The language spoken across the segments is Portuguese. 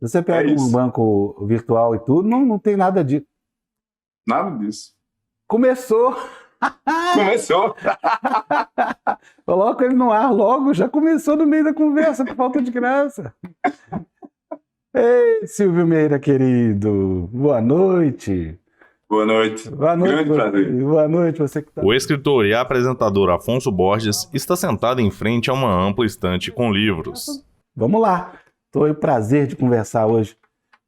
Você É pega um isso. banco virtual e tudo, não tem nada disso. Nada disso. Começou! Começou. Coloca ele no ar logo, já começou no meio da conversa, que falta de graça. Ei, Silvio Meira, querido, boa noite. Boa noite. Boa noite, Grande prazer. boa noite, você que está... O escritor e apresentador Afonso Borges está sentado em frente a uma ampla estante com livros. Vamos lá. Estou com o prazer de conversar hoje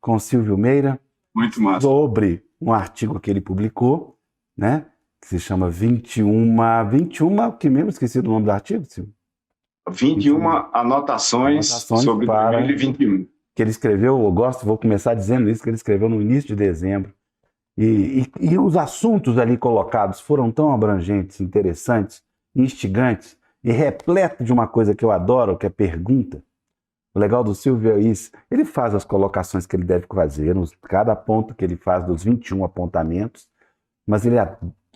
com o Silvio Meira Muito massa. sobre um artigo que ele publicou, né? Que se chama 21, que mesmo esqueci do nome do artigo, Silvio? 21 anotações sobre para 2021. Que ele escreveu, eu gosto, vou começar dizendo isso, que ele escreveu no início de dezembro. E os assuntos ali colocados foram tão abrangentes, interessantes, instigantes e repleto de uma coisa que eu adoro, que é pergunta. O legal do Silvio é isso. Ele faz as colocações que ele deve fazer, cada ponto que ele faz dos 21 apontamentos, mas ele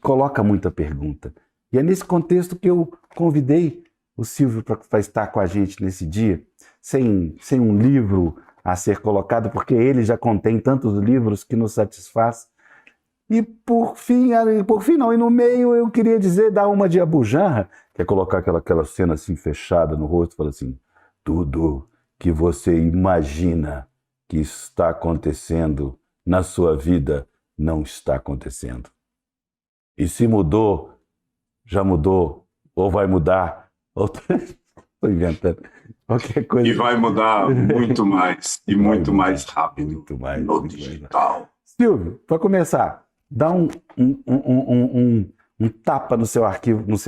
coloca muita pergunta. E é nesse contexto que eu convidei o Silvio para estar com a gente nesse dia, sem um livro a ser colocado, porque ele já contém tantos livros que nos satisfaz. E por fim, não, e no meio eu queria dizer, dar uma de Abu Janra, que é colocar aquela cena assim fechada no rosto, fala assim, tudo que você imagina que está acontecendo na sua vida não está acontecendo. E se mudou, já mudou, ou vai mudar, ou... Estou inventando qualquer coisa. E vai mudar muito mais, e muito mais rápido Muito mais. no digital. Silvio, para começar, dá um tapa no seu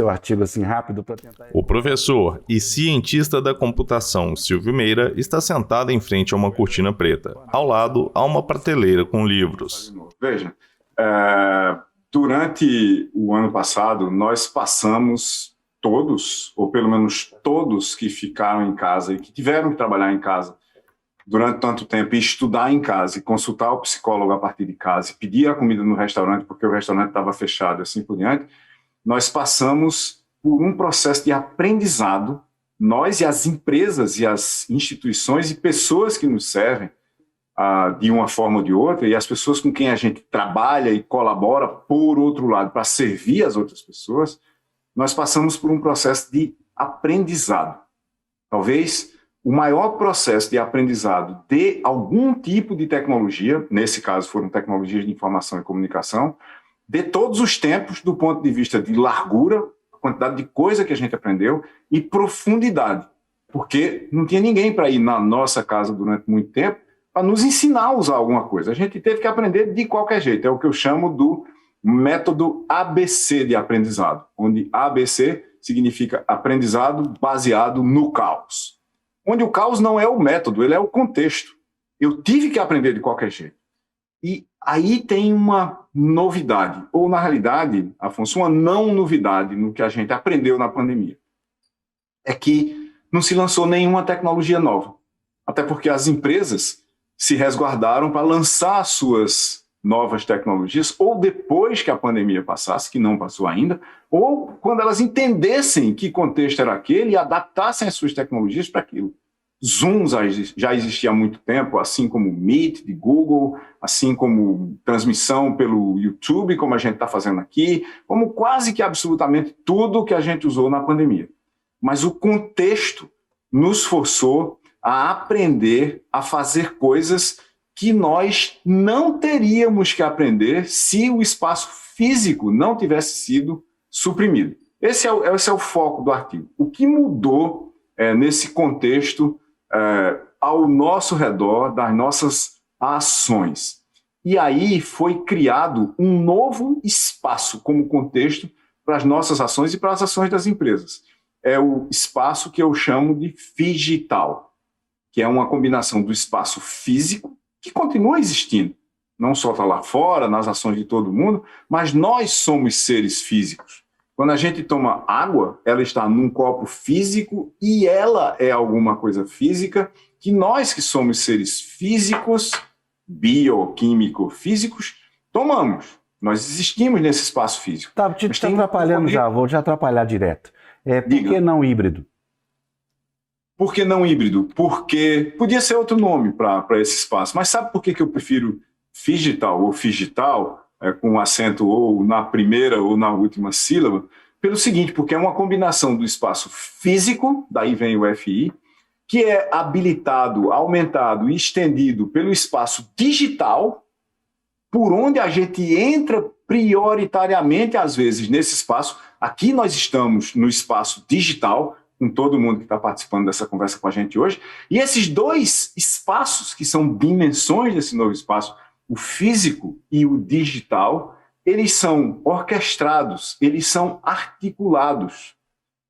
artigo assim rápido para tentar... O professor e cientista da computação Silvio Meira está sentado em frente a uma cortina preta. Ao lado, há uma prateleira com livros. Veja, durante o ano passado, nós passamos todos, ou pelo menos todos que ficaram em casa e que tiveram que trabalhar em casa durante tanto tempo e estudar em casa e consultar o psicólogo a partir de casa e pedir a comida no restaurante porque o restaurante estava fechado e assim por diante, nós passamos por um processo de aprendizado, nós e as empresas e as instituições e pessoas que nos servem de uma forma ou de outra, e as pessoas com quem a gente trabalha e colabora, por outro lado, para servir as outras pessoas, nós passamos por um processo de aprendizado. Talvez o maior processo de aprendizado de algum tipo de tecnologia, nesse caso foram tecnologias de informação e comunicação, de todos os tempos, do ponto de vista de largura, a quantidade de coisa que a gente aprendeu, e profundidade, porque não tinha ninguém para ir na nossa casa durante muito tempo para nos ensinar a usar alguma coisa. A gente teve que aprender de qualquer jeito, é o que eu chamo do método ABC de aprendizado, onde ABC significa aprendizado baseado no caos. Onde o caos não é o método, ele é o contexto. Eu tive que aprender de qualquer jeito. E aí tem uma novidade, ou na realidade, Afonso, uma não novidade no que a gente aprendeu na pandemia. É que não se lançou nenhuma tecnologia nova. Até porque as empresas se resguardaram para lançar suas novas tecnologias, ou depois que a pandemia passasse, que não passou ainda, ou quando elas entendessem que contexto era aquele e adaptassem as suas tecnologias para aquilo. Zoom já existia há muito tempo, assim como o Meet de Google, assim como transmissão pelo YouTube, como a gente está fazendo aqui, como quase que absolutamente tudo que a gente usou na pandemia. Mas o contexto nos forçou a aprender a fazer coisas que nós não teríamos que aprender se o espaço físico não tivesse sido suprimido. Esse é o foco do artigo. O que mudou nesse contexto ao nosso redor, das nossas ações? E aí foi criado um novo espaço como contexto para as nossas ações e para as ações das empresas. É o espaço que eu chamo de digital, que é uma combinação do espaço físico, que continua existindo, não só está lá fora, nas ações de todo mundo, mas nós somos seres físicos. Quando a gente toma água, ela está num copo físico e ela é alguma coisa física que nós que somos seres físicos, bioquímico-físicos, tomamos. Nós existimos nesse espaço físico. Tá te atrapalhando já, vou te atrapalhar direto. Por que não híbrido? Por que não híbrido? Porque podia ser outro nome para esse espaço, mas sabe por que eu prefiro figital ou figital, com acento ou na primeira ou na última sílaba? Pelo seguinte, porque é uma combinação do espaço físico, daí vem o FI, que é habilitado, aumentado e estendido pelo espaço digital, por onde a gente entra prioritariamente, às vezes, nesse espaço. Aqui nós estamos no espaço digital, com todo mundo que está participando dessa conversa com a gente hoje, e esses dois espaços, que são dimensões desse novo espaço, o físico e o digital, eles são orquestrados, eles são articulados,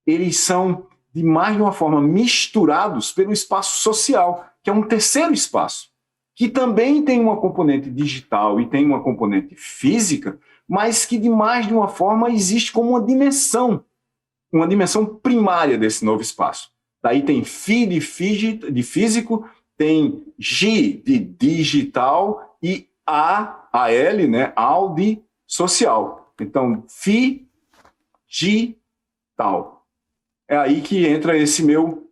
eles são, de mais de uma forma, misturados pelo espaço social, que é um terceiro espaço, que também tem uma componente digital e tem uma componente física, mas que, de mais de uma forma, existe como uma dimensão primária desse novo espaço. Daí tem Fi de físico, tem G de digital e AL, né, AL de social. Então, Figital. É aí que entra esse meu,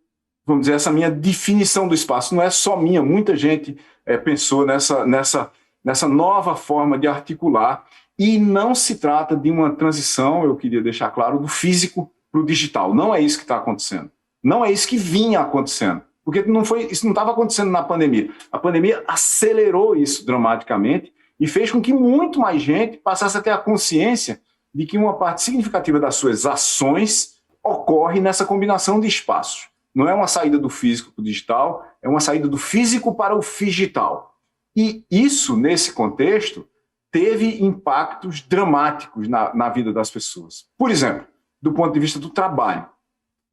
vamos dizer, essa minha definição do espaço. Não é só minha, muita gente pensou nessa nova forma de articular, e não se trata de uma transição, eu queria deixar claro, do físico para o digital. Não é isso que está acontecendo. Não é isso que vinha acontecendo. Porque isso não estava acontecendo na pandemia. A pandemia acelerou isso dramaticamente e fez com que muito mais gente passasse a ter a consciência de que uma parte significativa das suas ações ocorre nessa combinação de espaços. Não é uma saída do físico para o digital, é uma saída do físico para o figital. E isso, nesse contexto, teve impactos dramáticos na vida das pessoas. Por exemplo, do ponto de vista do trabalho.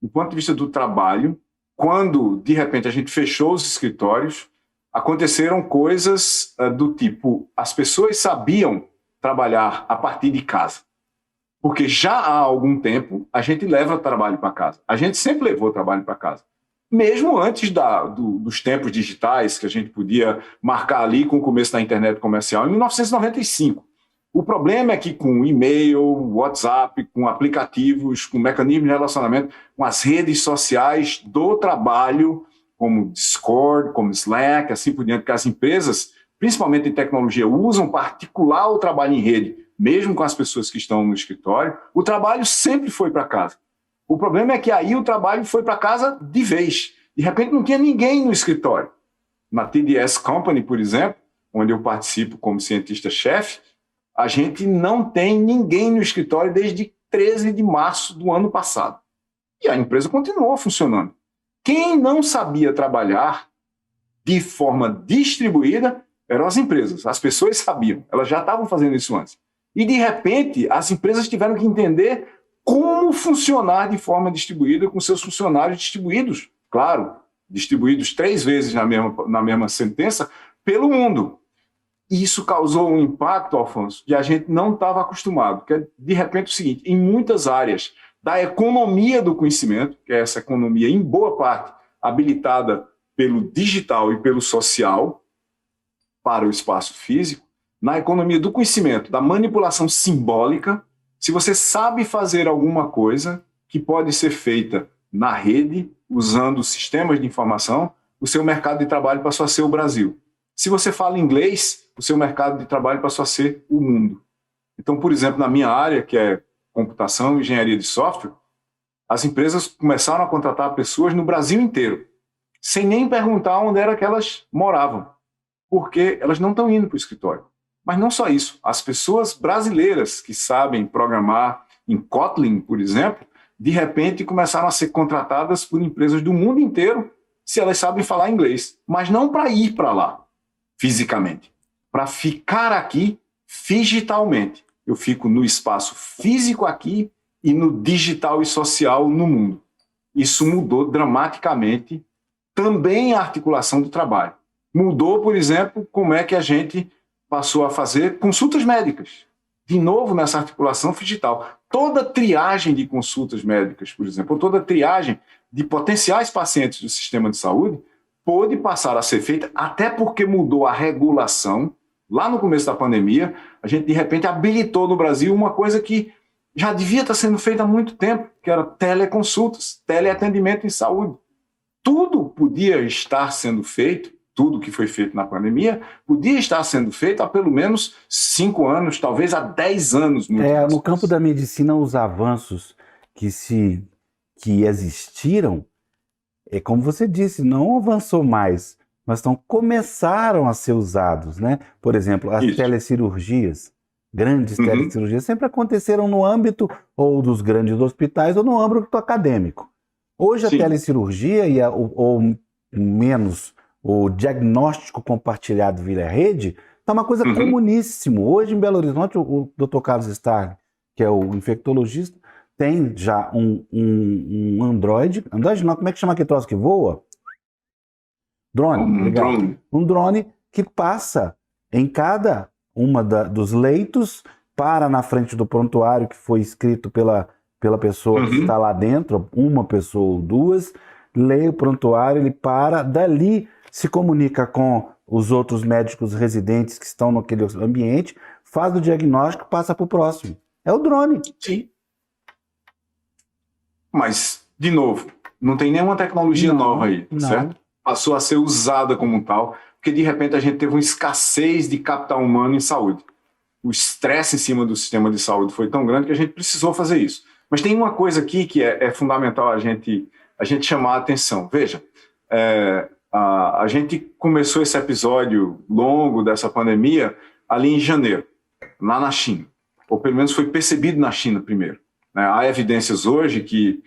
Do ponto de vista do trabalho, quando, de repente, a gente fechou os escritórios, aconteceram coisas do tipo, as pessoas sabiam trabalhar a partir de casa. Porque já há algum tempo a gente leva o trabalho para casa. A gente sempre levou o trabalho para casa. Mesmo antes dos tempos digitais, que a gente podia marcar ali com o começo da internet comercial, em 1995. O problema é que com e-mail, WhatsApp, com aplicativos, com mecanismos de relacionamento, com as redes sociais do trabalho, como Discord, como Slack, assim por diante, que as empresas, principalmente em tecnologia, usam para articular o trabalho em rede, mesmo com as pessoas que estão no escritório, o trabalho sempre foi para casa. O problema é que aí o trabalho foi para casa de vez. De repente não tinha ninguém no escritório. Na TDS Company, por exemplo, onde eu participo como cientista-chefe, a gente não tem ninguém no escritório desde 13 de março do ano passado. E a empresa continuou funcionando. Quem não sabia trabalhar de forma distribuída eram as empresas. As pessoas sabiam, elas já estavam fazendo isso antes. E, de repente, as empresas tiveram que entender como funcionar de forma distribuída com seus funcionários distribuídos, claro, distribuídos 3 vezes na mesma sentença, pelo mundo. E isso causou um impacto, Alfonso, que a gente não estava acostumado, que é, de repente, o seguinte, em muitas áreas da economia do conhecimento, que é essa economia, em boa parte, habilitada pelo digital e pelo social, para o espaço físico, na economia do conhecimento, da manipulação simbólica, se você sabe fazer alguma coisa que pode ser feita na rede, usando sistemas de informação, o seu mercado de trabalho passou a ser o Brasil. Se você fala inglês, o seu mercado de trabalho passou a ser o mundo. Então, por exemplo, na minha área, que é computação e engenharia de software, as empresas começaram a contratar pessoas no Brasil inteiro, sem nem perguntar onde era que elas moravam, porque elas não estão indo para o escritório. Mas não só isso, as pessoas brasileiras que sabem programar em Kotlin, por exemplo, de repente começaram a ser contratadas por empresas do mundo inteiro se elas sabem falar inglês, mas não para ir para lá, fisicamente, para ficar aqui figitalmente. Eu fico no espaço físico aqui e no digital e social no mundo. Isso mudou dramaticamente também a articulação do trabalho. Mudou, por exemplo, como é que a gente passou a fazer consultas médicas. De novo, nessa articulação digital. Toda triagem de consultas médicas, por exemplo, ou toda triagem de potenciais pacientes do sistema de saúde, pôde passar a ser feita, até porque mudou a regulação. Lá no começo da pandemia, a gente, de repente, habilitou no Brasil uma coisa que já devia estar sendo feita há muito tempo, que era teleconsultas, teleatendimento em saúde. tudo podia estar sendo feito, tudo que foi feito na pandemia, podia estar sendo feito há pelo menos 5 anos, talvez há 10 anos. No campo da medicina, os avanços que existiram, é como você disse, não avançou mais, mas começaram a ser usados, né? Por exemplo, as telecirurgias, grandes telecirurgias, sempre aconteceram no âmbito ou dos grandes hospitais ou no âmbito acadêmico. Hoje a telecirurgia ou menos o diagnóstico compartilhado via rede está uma coisa comuníssima. Hoje em Belo Horizonte, o Dr. Carlos Starling, que é o infectologista, tem já um Android não, como é que chama aquele troço que voa? Drone. Um drone que passa em cada uma dos leitos, para na frente do prontuário que foi escrito pela pessoa que está lá dentro, uma pessoa ou duas, lê o prontuário, ele para, dali se comunica com os outros médicos residentes que estão naquele ambiente, faz o diagnóstico, passa para o próximo. É o drone. Sim. Mas, de novo, não tem nenhuma tecnologia nova aí, certo? Passou a ser usada como tal, porque de repente a gente teve uma escassez de capital humano em saúde. O estresse em cima do sistema de saúde foi tão grande que a gente precisou fazer isso. Mas tem uma coisa aqui que é fundamental a gente chamar a atenção. Veja, a gente começou esse episódio longo dessa pandemia ali em janeiro, lá na China. Ou pelo menos foi percebido na China primeiro. Há evidências hoje que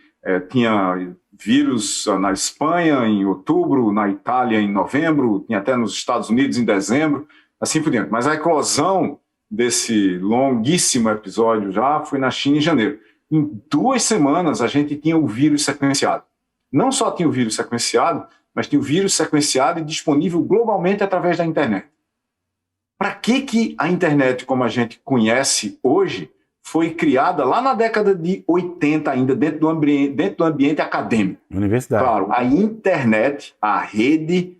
tinha vírus na Espanha em outubro, na Itália em novembro, tinha até nos Estados Unidos em dezembro, assim por diante. Mas a eclosão desse longuíssimo episódio já foi na China em janeiro. Em 2 semanas a gente tinha o vírus sequenciado. Não só tinha o vírus sequenciado, mas tinha o vírus sequenciado e disponível globalmente através da internet. Para que a internet, como a gente conhece hoje, foi criada lá na década de 80 ainda, dentro do ambiente acadêmico? Universidade. Claro, a internet, a rede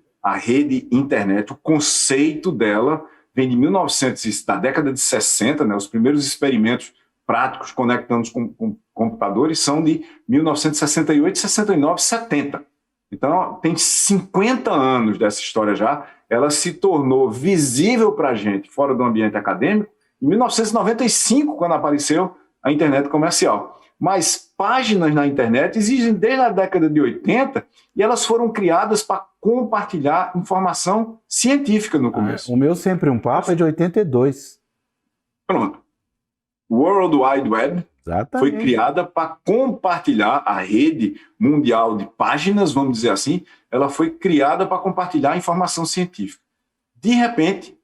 internet, o conceito dela vem de 1900, da década de 60, né? Os primeiros experimentos práticos conectando com computadores são de 1968, 69, 70. Então, tem 50 anos dessa história já. Ela se tornou visível para a gente fora do ambiente acadêmico em 1995, quando apareceu a internet comercial. Mas páginas na internet existem desde a década de 80 e elas foram criadas para compartilhar informação científica no começo. O meu Sempre um Papo é de 82. Pronto. World Wide Web Exatamente. Foi criada para compartilhar a rede mundial de páginas, vamos dizer assim, ela foi criada para compartilhar informação científica. De repente,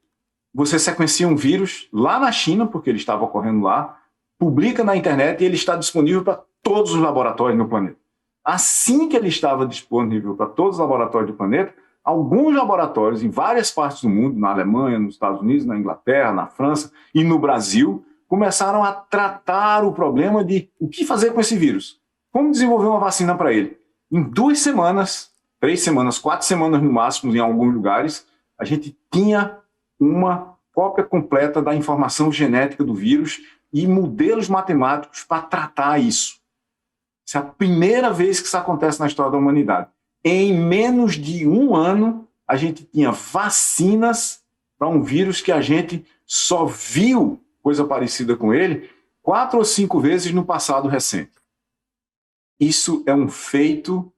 você sequencia um vírus lá na China, porque ele estava ocorrendo lá, publica na internet e ele está disponível para todos os laboratórios no planeta. Assim que ele estava disponível para todos os laboratórios do planeta, alguns laboratórios em várias partes do mundo, na Alemanha, nos Estados Unidos, na Inglaterra, na França e no Brasil, começaram a tratar o problema de o que fazer com esse vírus. Como desenvolver uma vacina para ele. Em 2 semanas, 3 semanas, 4 semanas no máximo, em alguns lugares, a gente tinha uma cópia completa da informação genética do vírus e modelos matemáticos para tratar isso. Essa é a primeira vez que isso acontece na história da humanidade. Em menos de 1 ano, a gente tinha vacinas para um vírus que a gente só viu coisa parecida com ele 4 ou 5 vezes no passado recente. Isso é um feito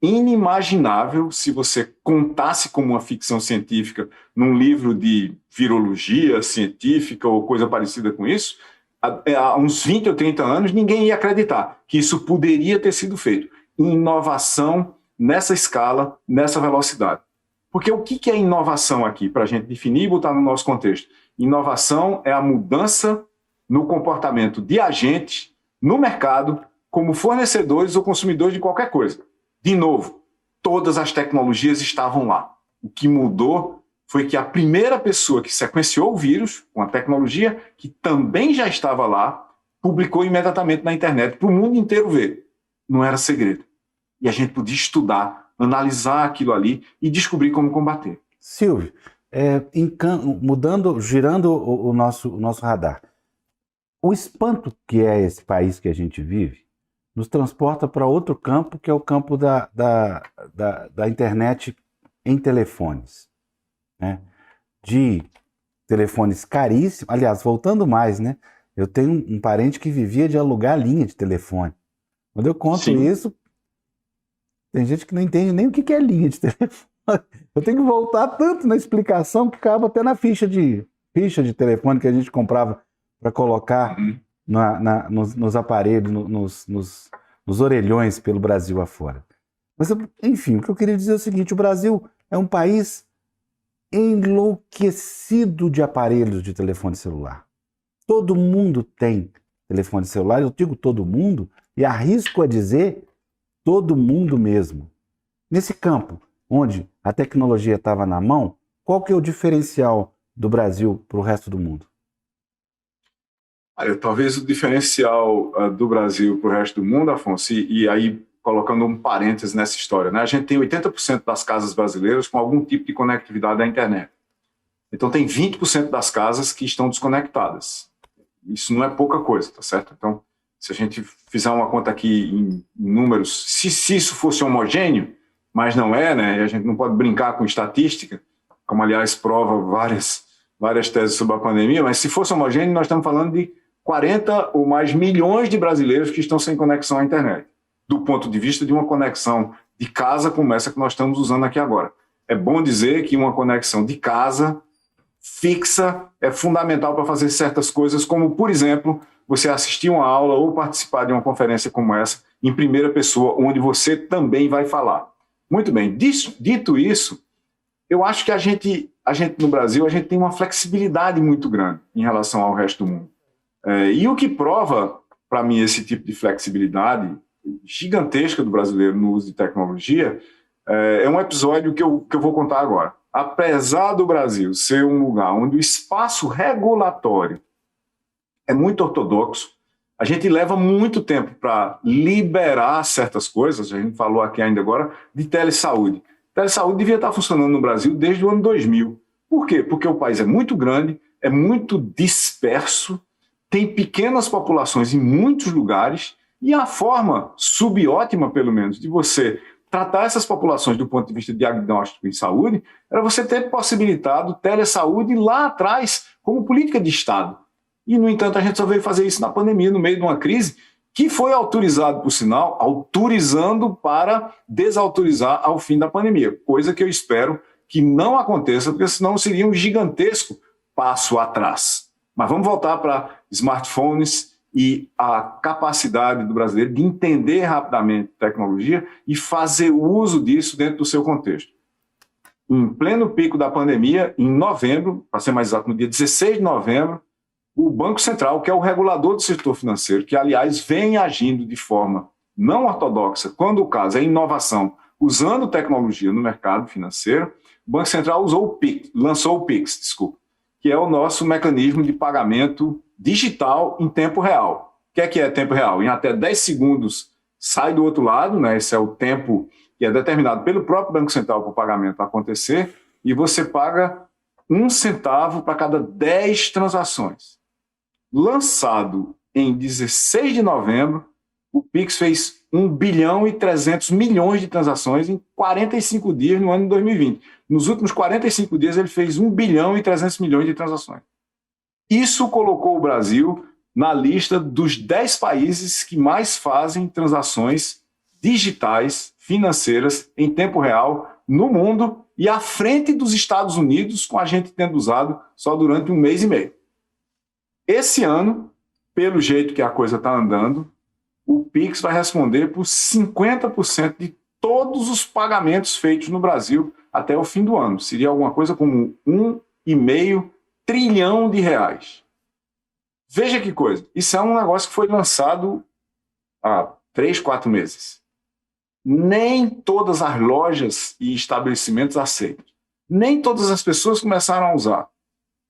inimaginável se você contasse como uma ficção científica num livro de virologia científica ou coisa parecida com isso. Há uns 20 ou 30 anos, ninguém ia acreditar que isso poderia ter sido feito. Inovação nessa escala, nessa velocidade. Porque o que é inovação aqui, para a gente definir e botar no nosso contexto? Inovação é a mudança no comportamento de agentes no mercado como fornecedores ou consumidores de qualquer coisa. De novo, todas as tecnologias estavam lá. O que mudou foi que a primeira pessoa que sequenciou o vírus, com a tecnologia que também já estava lá, publicou imediatamente na internet para o mundo inteiro ver. Não era segredo. E a gente podia estudar, analisar aquilo ali e descobrir como combater. Silvio, girando o nosso radar. O espanto que é esse país que a gente vive, nos transporta para outro campo, que é o campo da internet em telefones, né? De telefones caríssimos. Aliás, voltando mais, né? Eu tenho um parente que vivia de alugar linha de telefone. Quando eu conto Sim. isso, tem gente que não entende nem o que é linha de telefone. Eu tenho que voltar tanto na explicação que acaba até na ficha de telefone que a gente comprava para colocar nos aparelhos, nos orelhões pelo Brasil afora. Mas, enfim, o que eu queria dizer é o seguinte: o Brasil é um país enlouquecido de aparelhos de telefone celular. Todo mundo tem telefone celular, eu digo todo mundo, e arrisco a dizer todo mundo mesmo. Nesse campo, onde a tecnologia estava na mão, qual que é o diferencial do Brasil para o resto do mundo? Olha, talvez o diferencial do Brasil para o resto do mundo, Afonso, e aí colocando um parênteses nessa história, né? A gente tem 80% das casas brasileiras com algum tipo de conectividade à internet. Então tem 20% das casas que estão desconectadas. Isso não é pouca coisa, tá certo? Então, se a gente fizer uma conta aqui em números, se isso fosse homogêneo, mas não é, né? E a gente não pode brincar com estatística, como aliás prova várias teses sobre a pandemia, mas se fosse homogêneo, nós estamos falando de 40 ou mais milhões de brasileiros que estão sem conexão à internet, do ponto de vista de uma conexão de casa como essa que nós estamos usando aqui agora. É bom dizer que uma conexão de casa fixa é fundamental para fazer certas coisas, como, por exemplo, você assistir uma aula ou participar de uma conferência como essa em primeira pessoa, onde você também vai falar. Muito bem, dito isso, eu acho que a gente no Brasil, a gente tem uma flexibilidade muito grande em relação ao resto do mundo. E o que prova, para mim, esse tipo de flexibilidade gigantesca do brasileiro no uso de tecnologia é um episódio que eu vou contar agora. Apesar do Brasil ser um lugar onde o espaço regulatório é muito ortodoxo, a gente leva muito tempo para liberar certas coisas, a gente falou aqui ainda agora, de telesaúde. Telesaúde devia estar funcionando no Brasil desde o ano 2000. Por quê? Porque o país é muito grande, é muito disperso, tem pequenas populações em muitos lugares, e a forma subótima, pelo menos, de você tratar essas populações do ponto de vista diagnóstico e saúde era você ter possibilitado telesaúde lá atrás como política de Estado. E, no entanto, a gente só veio fazer isso na pandemia, no meio de uma crise, que foi autorizado, por sinal, autorizando para desautorizar ao fim da pandemia, coisa que eu espero que não aconteça, porque senão seria um gigantesco passo atrás. Mas vamos voltar para smartphones e a capacidade do brasileiro de entender rapidamente tecnologia e fazer uso disso dentro do seu contexto. Em pleno pico da pandemia, em novembro, para ser mais exato, no dia 16 de novembro, o Banco Central, que é o regulador do setor financeiro, que, aliás, vem agindo de forma não ortodoxa, quando o caso é inovação, usando tecnologia no mercado financeiro, o Banco Central lançou o Pix, que é o nosso mecanismo de pagamento digital em tempo real. O que é tempo real? Em até 10 segundos sai do outro lado, né? Esse é o tempo que é determinado pelo próprio Banco Central para o pagamento acontecer, e você paga 1 centavo para cada 10 transações. Lançado em 16 de novembro, o Pix fez 1 bilhão e 300 milhões de transações em 45 dias no ano de 2020. Nos últimos 45 dias, ele fez 1 bilhão e 300 milhões de transações. Isso colocou o Brasil na lista dos 10 países que mais fazem transações digitais, financeiras, em tempo real, no mundo, e à frente dos Estados Unidos, com a gente tendo usado só durante 1 mês e meio. Esse ano, pelo jeito que a coisa está andando, o Pix vai responder por 50% de todos os pagamentos feitos no Brasil até o fim do ano. Seria alguma coisa como 1,5 trilhão de reais. Veja que coisa. Isso é um negócio que foi lançado há 3, 4 meses. Nem todas as lojas e estabelecimentos aceitam. Nem todas as pessoas começaram a usar.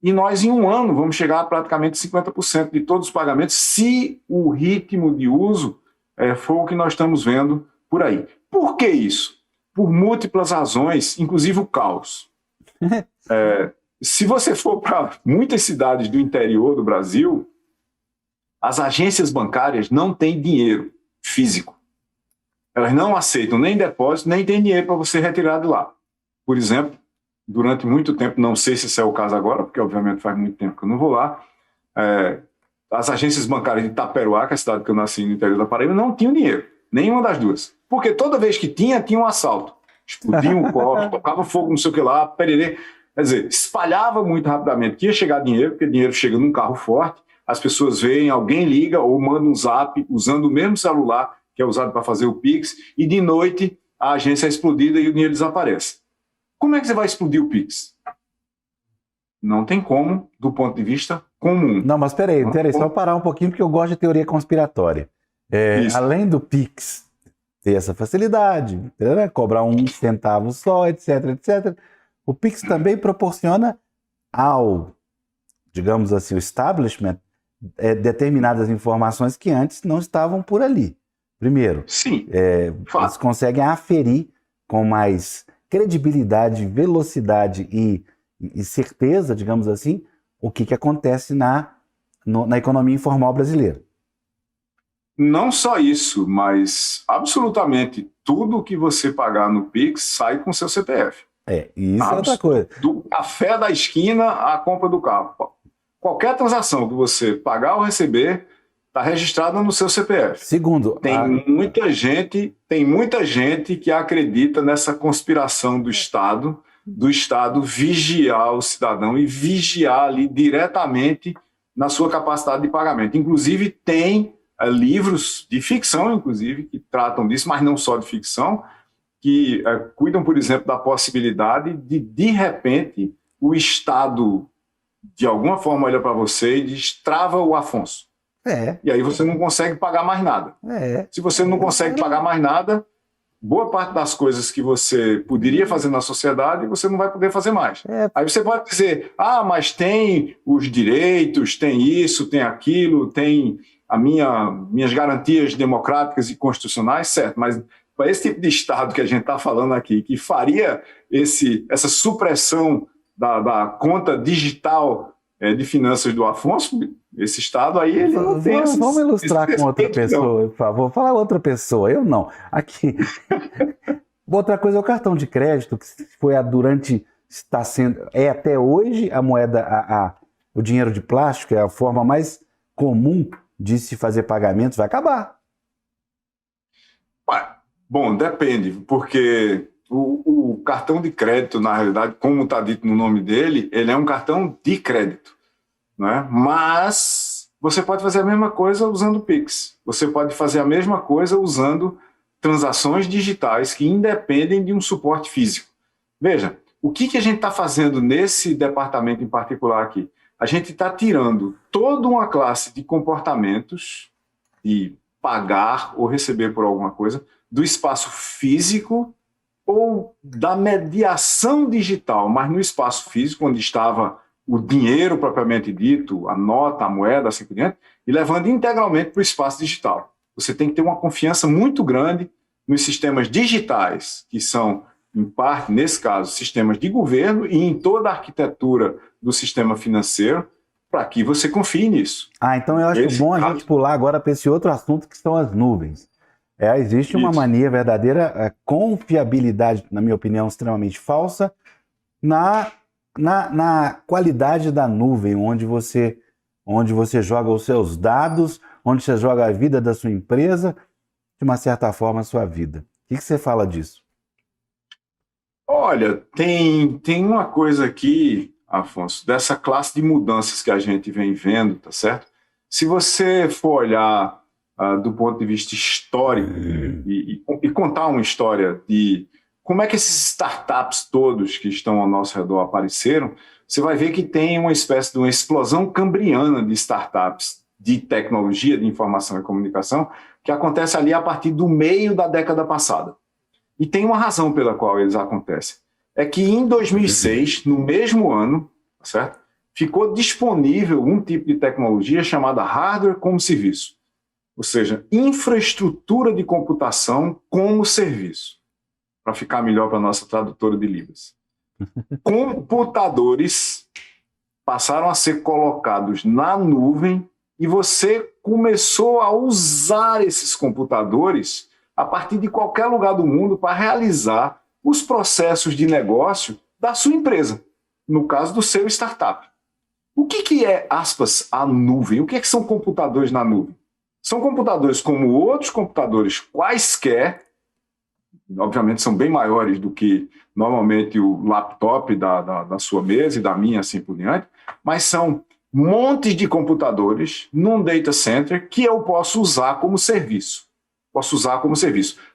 E nós, em 1 ano, vamos chegar a praticamente 50% de todos os pagamentos, se o ritmo de uso for o que nós estamos vendo por aí. Por que isso? Por múltiplas razões, inclusive o caos. Se você for para muitas cidades do interior do Brasil, as agências bancárias não têm dinheiro. físico. Elas não aceitam nem depósito, nem tem dinheiro para você retirar de lá. Por exemplo, durante muito tempo, não sei se esse é o caso agora, porque obviamente faz muito tempo que eu não vou lá, as agências bancárias de Itaperuá, que é a cidade que eu nasci no interior da Paraíba, não tinham dinheiro, nenhuma das duas. Porque toda vez que tinha um assalto. Explodiam o cofre, tocava fogo, não sei o que lá, pererê. Quer dizer, espalhava muito rapidamente que ia chegar dinheiro, porque dinheiro chega num carro forte, as pessoas veem, alguém liga ou manda um zap usando o mesmo celular que é usado para fazer o Pix, e de noite a agência é explodida e o dinheiro desaparece. Como é que você vai explodir o Pix? Não tem como, do ponto de vista comum. Não, mas peraí, só parar um pouquinho, porque eu gosto de teoria conspiratória. Além do Pix ter essa facilidade, né, cobrar um centavo só, etc, etc, o Pix também proporciona ao, digamos assim, o establishment, determinadas informações que antes não estavam por ali. Primeiro, sim, eles conseguem aferir com mais credibilidade, velocidade e certeza, digamos assim, o que acontece na economia informal brasileira. Não só isso, mas absolutamente tudo que você pagar no Pix sai com seu CPF. Isso é outra coisa. Do café da esquina à compra do carro. Qualquer transação que você pagar ou receber está registrada no seu CPF. Segundo, tem muita gente que acredita nessa conspiração do Estado vigiar o cidadão e vigiar ali diretamente na sua capacidade de pagamento. Inclusive, tem livros de ficção, inclusive, que tratam disso, mas não só de ficção, que cuidam, por exemplo, da possibilidade de repente, o Estado, de alguma forma, olha para você e diz, trava o Afonso. E aí você não consegue pagar mais nada. Se você não consegue pagar mais nada, boa parte das coisas que você poderia fazer na sociedade, você não vai poder fazer mais. Aí você pode dizer, mas tem os direitos, tem isso, tem aquilo, tem minhas garantias democráticas e constitucionais, certo, mas para esse tipo de Estado que a gente está falando aqui, que faria essa supressão da conta digital de finanças do Afonso, esse Estado aí, ele não tem Vamos ilustrar com outra pessoa, por favor. Fala outra pessoa, eu não. Aqui. Outra coisa é o cartão de crédito, que foi está sendo, até hoje a moeda, o dinheiro de plástico, é a forma mais comum de se fazer pagamentos, vai acabar. Bom, depende, porque o cartão de crédito, na realidade, como está dito no nome dele, ele é um cartão de crédito, né? Mas você pode fazer a mesma coisa usando o Pix. Você pode fazer a mesma coisa usando transações digitais que independem de um suporte físico. Veja, o que a gente está fazendo nesse departamento em particular aqui? A gente está tirando toda uma classe de comportamentos de pagar ou receber por alguma coisa do espaço físico ou da mediação digital, mas no espaço físico, onde estava o dinheiro propriamente dito, a nota, a moeda, assim por diante, e levando integralmente para o espaço digital. Você tem que ter uma confiança muito grande nos sistemas digitais, que são, em parte, nesse caso, sistemas de governo e em toda a arquitetura do sistema financeiro, para que você confie nisso. Então eu acho bom a gente pular agora para esse outro assunto, que são as nuvens. Existe uma mania verdadeira, confiabilidade, na minha opinião, extremamente falsa, na qualidade da nuvem, onde você joga os seus dados, onde você joga a vida da sua empresa, de uma certa forma, a sua vida. O que você fala disso? Olha, tem uma coisa aqui, Afonso, dessa classe de mudanças que a gente vem vendo, tá certo? Se você for olhar do ponto de vista histórico e contar uma história de como é que esses startups todos que estão ao nosso redor apareceram, você vai ver que tem uma espécie de uma explosão cambriana de startups de tecnologia, de informação e comunicação, que acontece ali a partir do meio da década passada. E tem uma razão pela qual eles acontecem. É que em 2006, no mesmo ano, certo? Ficou disponível um tipo de tecnologia chamada hardware como serviço. Ou seja, infraestrutura de computação como serviço. Para ficar melhor para a nossa tradutora de Libras. Computadores passaram a ser colocados na nuvem e você começou a usar esses computadores a partir de qualquer lugar do mundo para realizar os processos de negócio da sua empresa, no caso do seu startup. O que é, aspas, a nuvem? O que que são computadores na nuvem? São computadores como outros computadores quaisquer, obviamente são bem maiores do que normalmente o laptop da sua mesa e da minha, assim por diante, mas são montes de computadores num data center que eu posso usar como serviço.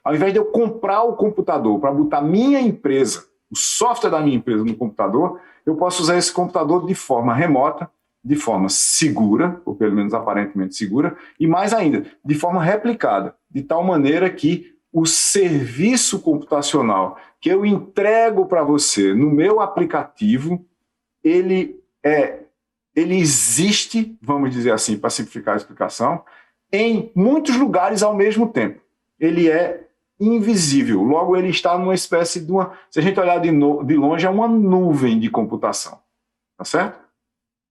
Ao invés de eu comprar o computador para botar minha empresa, o software da minha empresa no computador, eu posso usar esse computador de forma remota, de forma segura, ou pelo menos aparentemente segura, e mais ainda, de forma replicada, de tal maneira que o serviço computacional que eu entrego para você no meu aplicativo, ele existe, vamos dizer assim, para simplificar a explicação, em muitos lugares ao mesmo tempo. Ele é invisível, logo ele está numa espécie de uma, se a gente olhar de longe, é uma nuvem de computação, tá certo?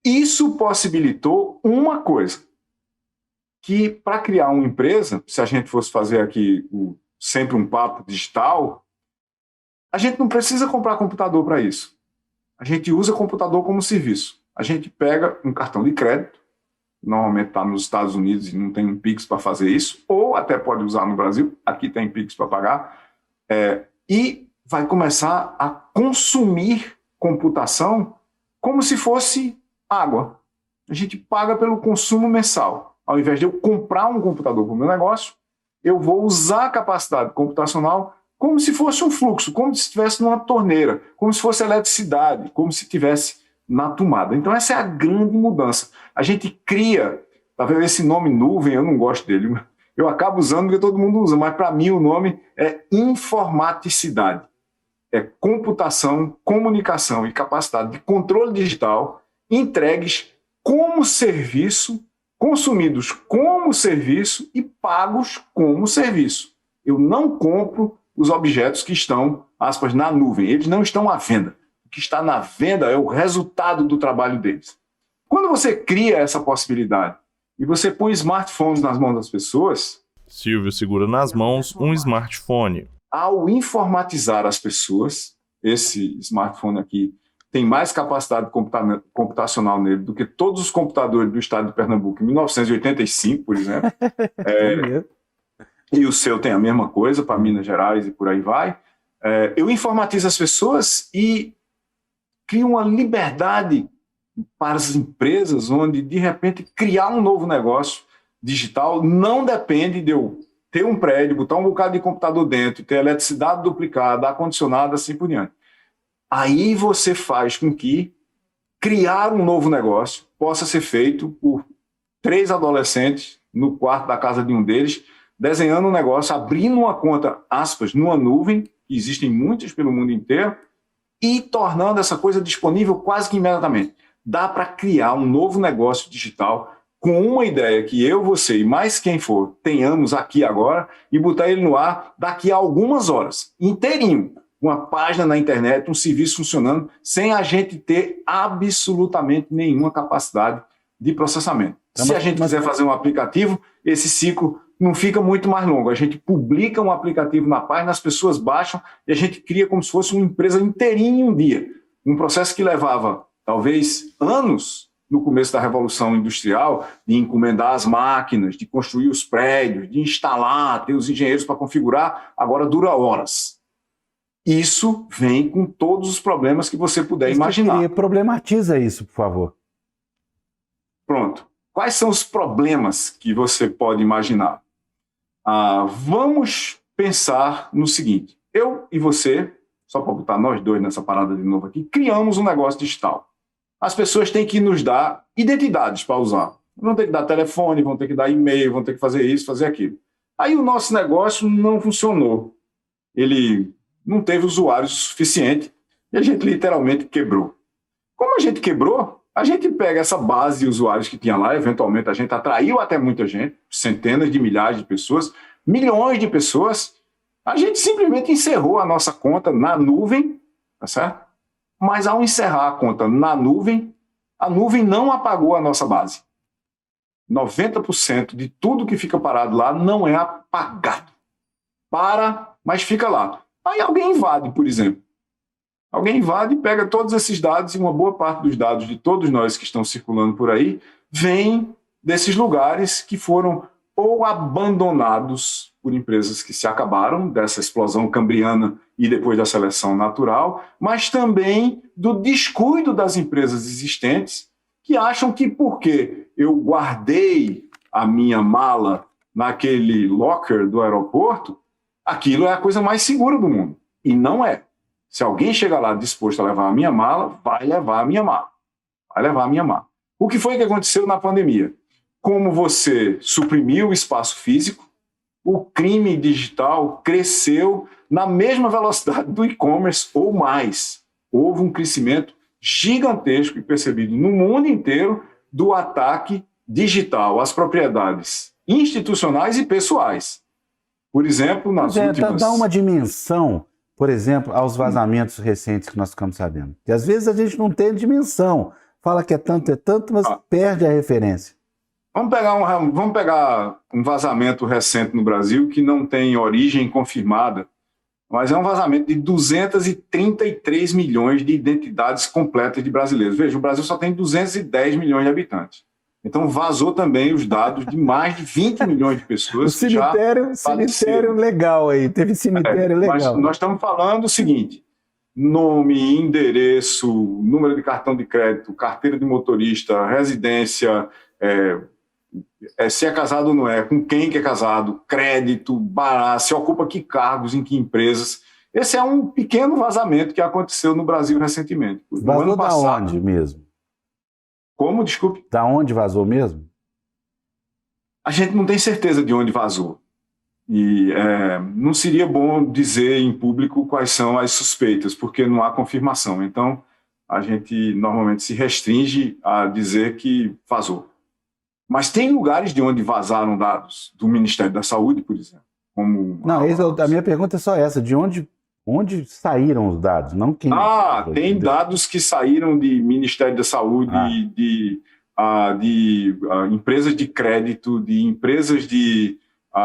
Isso possibilitou uma coisa, que para criar uma empresa, se a gente fosse fazer aqui sempre um papo digital, a gente não precisa comprar computador para isso. A gente usa computador como serviço. A gente pega um cartão de crédito, normalmente está nos Estados Unidos e não tem um Pix para fazer isso, ou até pode usar no Brasil, aqui tem Pix para pagar, e vai começar a consumir computação como se fosse água. A gente paga pelo consumo mensal. Ao invés de eu comprar um computador para o meu negócio, eu vou usar a capacidade computacional como se fosse um fluxo, como se estivesse numa torneira, como se fosse eletricidade, como se estivesse na tomada. Então essa é a grande mudança. A gente cria, tá vendo esse nome nuvem, eu não gosto dele, eu acabo usando porque todo mundo usa, mas para mim o nome é informaticidade. É computação, comunicação e capacidade de controle digital entregues como serviço, consumidos como serviço e pagos como serviço. Eu não compro os objetos que estão, aspas, na nuvem. Eles não estão à venda. O que está na venda é o resultado do trabalho deles. Quando você cria essa possibilidade e você põe smartphones nas mãos das pessoas... Silvio segura nas mãos um smartphone. Ao informatizar as pessoas, esse smartphone aqui tem mais capacidade computacional nele do que todos os computadores do estado de Pernambuco em 1985, por exemplo. E o seu tem a mesma coisa para Minas Gerais e por aí vai. Eu informatizo as pessoas e crio uma liberdade para as empresas, onde, de repente, criar um novo negócio digital não depende de eu ter um prédio, botar um bocado de computador dentro, ter eletricidade duplicada, ar-condicionado, assim por diante. Aí você faz com que criar um novo negócio possa ser feito por 3 adolescentes no quarto da casa de um deles, desenhando um negócio, abrindo uma conta, aspas, numa nuvem, que existem muitas pelo mundo inteiro, e tornando essa coisa disponível quase que imediatamente. Dá para criar um novo negócio digital com uma ideia que eu, você e mais quem for tenhamos aqui agora e botar ele no ar daqui a algumas horas, inteirinho. Uma página na internet, um serviço funcionando, sem a gente ter absolutamente nenhuma capacidade de processamento. Se a gente quiser fazer um aplicativo, esse ciclo não fica muito mais longo. A gente publica um aplicativo na página, as pessoas baixam e a gente cria como se fosse uma empresa inteirinha em um dia. Um processo que levava, talvez, anos no começo da Revolução Industrial, de encomendar as máquinas, de construir os prédios, de instalar, ter os engenheiros para configurar, agora dura horas. Isso vem com todos os problemas que você puder imaginar. Problematiza isso, por favor. Pronto. Quais são os problemas que você pode imaginar? Vamos pensar no seguinte. Eu e você, só para botar nós dois nessa parada de novo aqui, criamos um negócio digital. As pessoas têm que nos dar identidades para usar. Vão ter que dar telefone, vão ter que dar e-mail, vão ter que fazer isso, fazer aquilo. Aí o nosso negócio não funcionou. Ele não teve usuários o suficiente e a gente literalmente quebrou. Como a gente quebrou, a gente pega essa base de usuários que tinha lá, eventualmente a gente atraiu até muita gente, centenas de milhares de pessoas, milhões de pessoas, a gente simplesmente encerrou a nossa conta na nuvem, tá certo? Mas ao encerrar a conta na nuvem, a nuvem não apagou a nossa base. 90% de tudo que fica parado lá não é apagado. Mas fica lá. Aí alguém invade, por exemplo. Alguém invade, pega todos esses dados e uma boa parte dos dados de todos nós que estão circulando por aí vem desses lugares que foram ou abandonados por empresas que se acabaram dessa explosão cambriana e depois da seleção natural, mas também do descuido das empresas existentes que acham que porque eu guardei a minha mala naquele locker do aeroporto, aquilo é a coisa mais segura do mundo. E não é. Se alguém chega lá disposto a levar a minha mala, vai levar a minha mala. Vai levar a minha mala. O que foi que aconteceu na pandemia? Como você suprimiu o espaço físico, o crime digital cresceu na mesma velocidade do e-commerce ou mais. Houve um crescimento gigantesco e percebido no mundo inteiro do ataque digital às propriedades institucionais e pessoais. Por exemplo, nas últimas... Dá uma dimensão, por exemplo, aos vazamentos recentes que nós ficamos sabendo. E às vezes a gente não tem dimensão. Fala que é tanto, mas perde a referência. Vamos pegar um vazamento recente no Brasil que não tem origem confirmada, mas é um vazamento de 233 milhões de identidades completas de brasileiros. Veja, o Brasil só tem 210 milhões de habitantes. Então vazou também os dados de mais de 20 milhões de pessoas. O cemitério legal aí, teve cemitério legal. Mas nós estamos falando o seguinte: nome, endereço, número de cartão de crédito, carteira de motorista, residência, se é casado ou não é, com quem que é casado, crédito, se ocupa que cargos, em que empresas. Esse é um pequeno vazamento que aconteceu no Brasil recentemente. Vazou da onde mesmo? Como? Desculpe. Da onde vazou mesmo? A gente não tem certeza de onde vazou. E não seria bom dizer em público quais são as suspeitas, porque não há confirmação. Então, a gente normalmente se restringe a dizer que vazou. Mas tem lugares de onde vazaram dados do Ministério da Saúde, por exemplo. A minha pergunta é só essa: de onde saíram os dados? Não quem. Tem dados que saíram de Ministério da Saúde, de empresas de crédito, de empresas de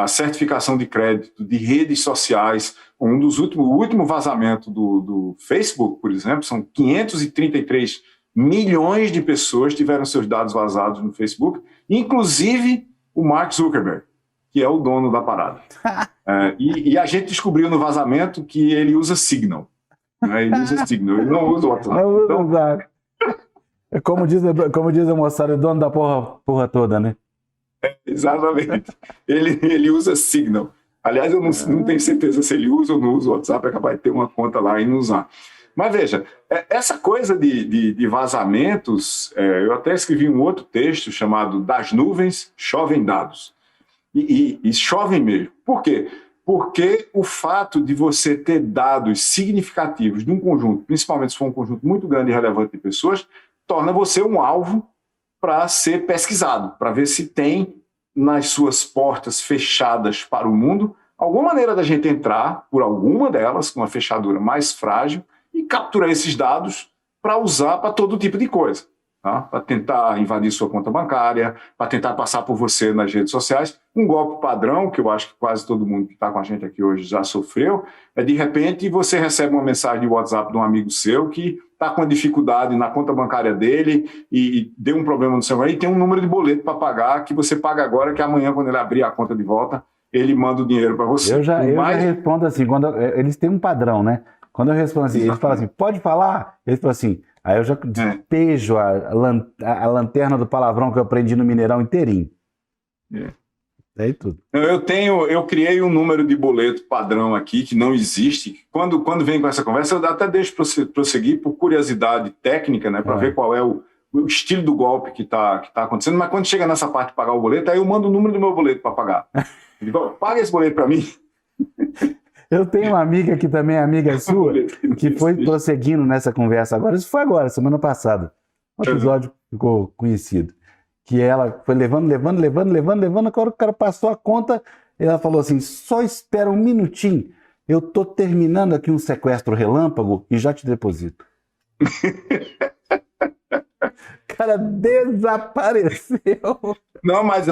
certificação de crédito, de redes sociais. O último vazamento do Facebook, por exemplo, são 533 milhões de pessoas tiveram seus dados vazados no Facebook, inclusive o Mark Zuckerberg, que é o dono da parada. E a gente descobriu no vazamento que ele usa Signal. Né? Ele usa Signal, ele não usa o WhatsApp. Não usa o WhatsApp. Como diz a moçada, o dono da porra toda, né? Exatamente. Ele usa Signal. Aliás, eu não tenho certeza se ele usa ou não usa o WhatsApp, é capaz de ter uma conta lá e não usar. Mas veja, essa coisa de vazamentos, eu até escrevi um outro texto chamado Das Nuvens Chovem Dados. E chovem mesmo. Por quê? Porque o fato de você ter dados significativos de um conjunto, principalmente se for um conjunto muito grande e relevante de pessoas, torna você um alvo para ser pesquisado, para ver se tem nas suas portas fechadas para o mundo alguma maneira da gente entrar por alguma delas, com uma fechadura mais frágil, e capturar esses dados para usar para todo tipo de coisa. Tá? Para tentar invadir sua conta bancária, para tentar passar por você nas redes sociais. Um golpe padrão, que eu acho que quase todo mundo que está com a gente aqui hoje já sofreu, é de repente você recebe uma mensagem de WhatsApp de um amigo seu que está com uma dificuldade na conta bancária dele e deu um problema no celular e tem um número de boleto para pagar, que você paga agora, que amanhã, quando ele abrir a conta de volta, ele manda o dinheiro para você. Eu já respondo assim, eles têm um padrão, né? Quando eu respondo assim, eles falam assim, pode falar? Eles falam assim, aí eu já despejo a lanterna do palavrão que eu aprendi no Mineirão inteirinho. Daí tudo. Eu criei um número de boleto padrão aqui, que não existe. Quando vem com essa conversa, eu até deixo prosseguir por curiosidade técnica, né, para ver qual é o estilo do golpe que tá acontecendo. Mas quando chega nessa parte de pagar o boleto, aí eu mando o número do meu boleto para pagar. Eu digo, paga esse boleto para mim. Eu tenho uma amiga que também é amiga sua, que foi prosseguindo nessa conversa agora. Isso foi agora, semana passada. Um episódio ficou conhecido. Que ela foi levando. Agora o cara passou a conta, ela falou assim, só espera um minutinho, eu tô terminando aqui um sequestro relâmpago e já te deposito. O cara desapareceu. Não, mas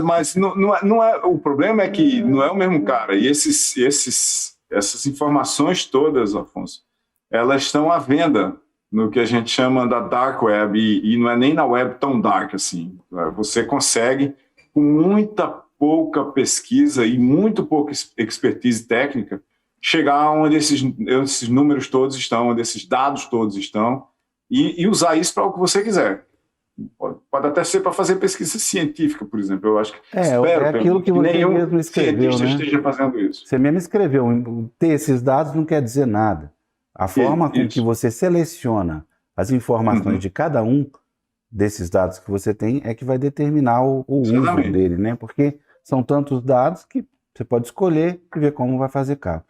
o problema é que não é o mesmo cara. E essas informações todas, Afonso, elas estão à venda no que a gente chama da dark web, e não é nem na web tão dark assim. Você consegue, com muita pouca pesquisa e muito pouca expertise técnica, chegar onde esses números todos estão, onde esses dados todos estão, e usar isso para o que você quiser. Pode até ser para fazer pesquisa científica, por exemplo. Eu acho que espero aquilo que você nenhum mesmo escreveu, cientista né? esteja fazendo isso. Você mesmo escreveu. Ter esses dados não quer dizer nada. A forma com que você seleciona as informações de cada um desses dados que você tem é que vai determinar o uso dele, né? Porque são tantos dados que você pode escolher e ver como vai fazer cabo.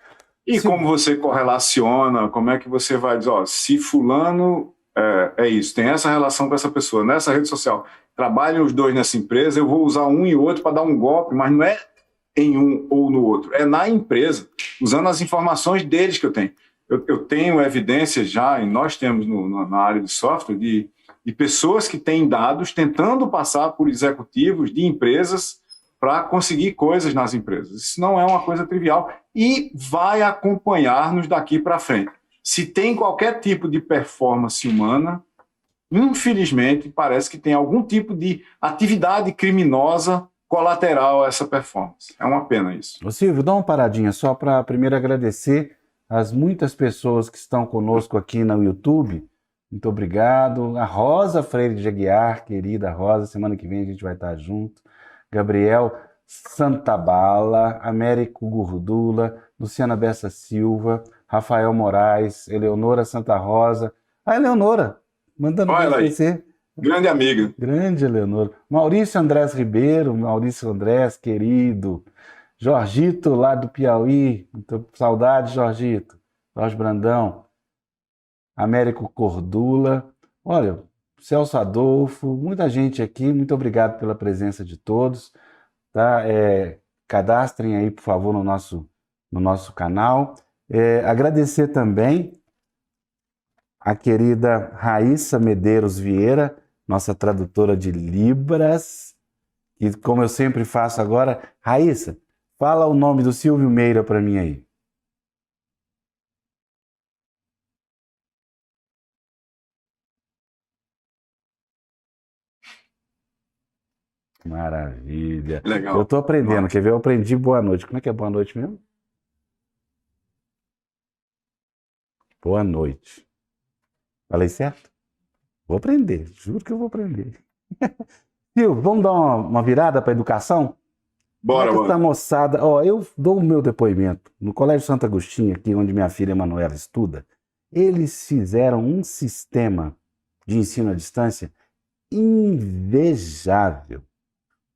E como você correlaciona, como é que você vai dizer, se fulano é isso, tem essa relação com essa pessoa, nessa rede social, trabalham os dois nessa empresa, eu vou usar um e outro para dar um golpe, mas não é em um ou no outro, é na empresa, usando as informações deles que eu tenho. Eu tenho evidências já, e nós temos na área de software, de pessoas que têm dados tentando passar por executivos de empresas para conseguir coisas nas empresas. Isso não é uma coisa trivial e vai acompanhar-nos daqui para frente. Se tem qualquer tipo de performance humana, infelizmente, parece que tem algum tipo de atividade criminosa colateral a essa performance. É uma pena isso. Ô Silvio, dá uma paradinha só para primeiro agradecer as muitas pessoas que estão conosco aqui no YouTube. Muito obrigado. A Rosa Freire de Aguiar, querida Rosa, semana que vem a gente vai estar junto. Gabriel Santabala, Américo Gordula, Luciana Bessa Silva, Rafael Moraes, Eleonora Santa Rosa. A Eleonora, mandando você. Grande amiga. Grande Eleonora. Maurício Andrés Ribeiro, Maurício Andrés, querido. Jorgito, lá do Piauí. Muito saudade, Jorgito. Jorge Brandão. Américo Cordula. Olha, Celso Adolfo, muita gente aqui. Muito obrigado pela presença de todos. Tá? Cadastrem aí, por favor, no nosso canal. Agradecer também a querida Raíssa Medeiros Vieira, nossa tradutora de Libras, e como eu sempre faço agora, Raíssa, fala o nome do Silvio Meira para mim aí. Maravilha. Legal. Eu estou aprendendo, quer ver? Eu aprendi boa noite. Como é que é boa noite mesmo? Boa noite. Falei certo? Vou aprender, juro que eu vou aprender. Silvio, vamos dar uma virada para a educação? Bora, bora. Essa moçada, eu dou o meu depoimento. No Colégio Santo Agostinho, aqui onde minha filha Emanuela estuda, eles fizeram um sistema de ensino à distância invejável.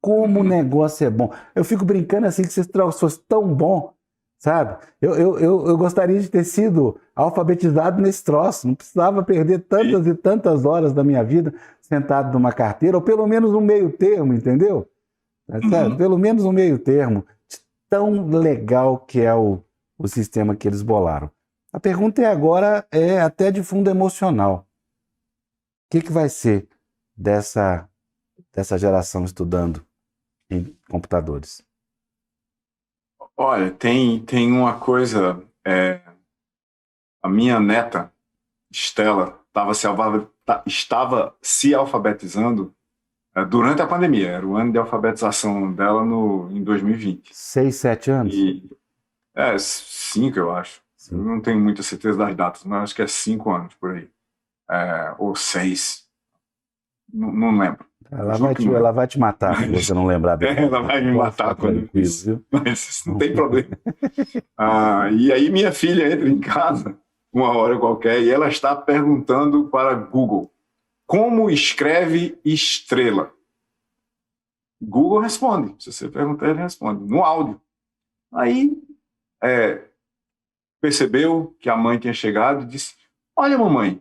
Como o negócio é bom. Eu fico brincando assim que esse troço fosse tão bom, sabe? Eu gostaria de ter sido alfabetizado nesse troço. Não precisava perder tantas e tantas horas da minha vida sentado numa carteira, ou pelo menos um meio termo, entendeu? Pelo menos um meio termo. Tão legal que é o sistema que eles bolaram. A pergunta agora é até de fundo emocional. O que vai ser dessa geração estudando em computadores? Olha, tem uma coisa. A minha neta, Estela, estava se alfabetizando durante a pandemia. Era o ano de alfabetização dela em 2020. 6, 7 anos? 5, eu acho. Sim. Eu não tenho muita certeza das datas, mas acho que é 5 anos por aí. Ou 6. Não lembro. Ela vai te matar se você não lembrar dela. Ela vai me matar quando isso. Mas isso não tem problema. E aí minha filha entra em casa uma hora qualquer e ela está perguntando para Google como escreve estrela. Google responde. Se você perguntar, ele responde. No áudio. Aí percebeu que a mãe tinha chegado e disse: olha, mamãe,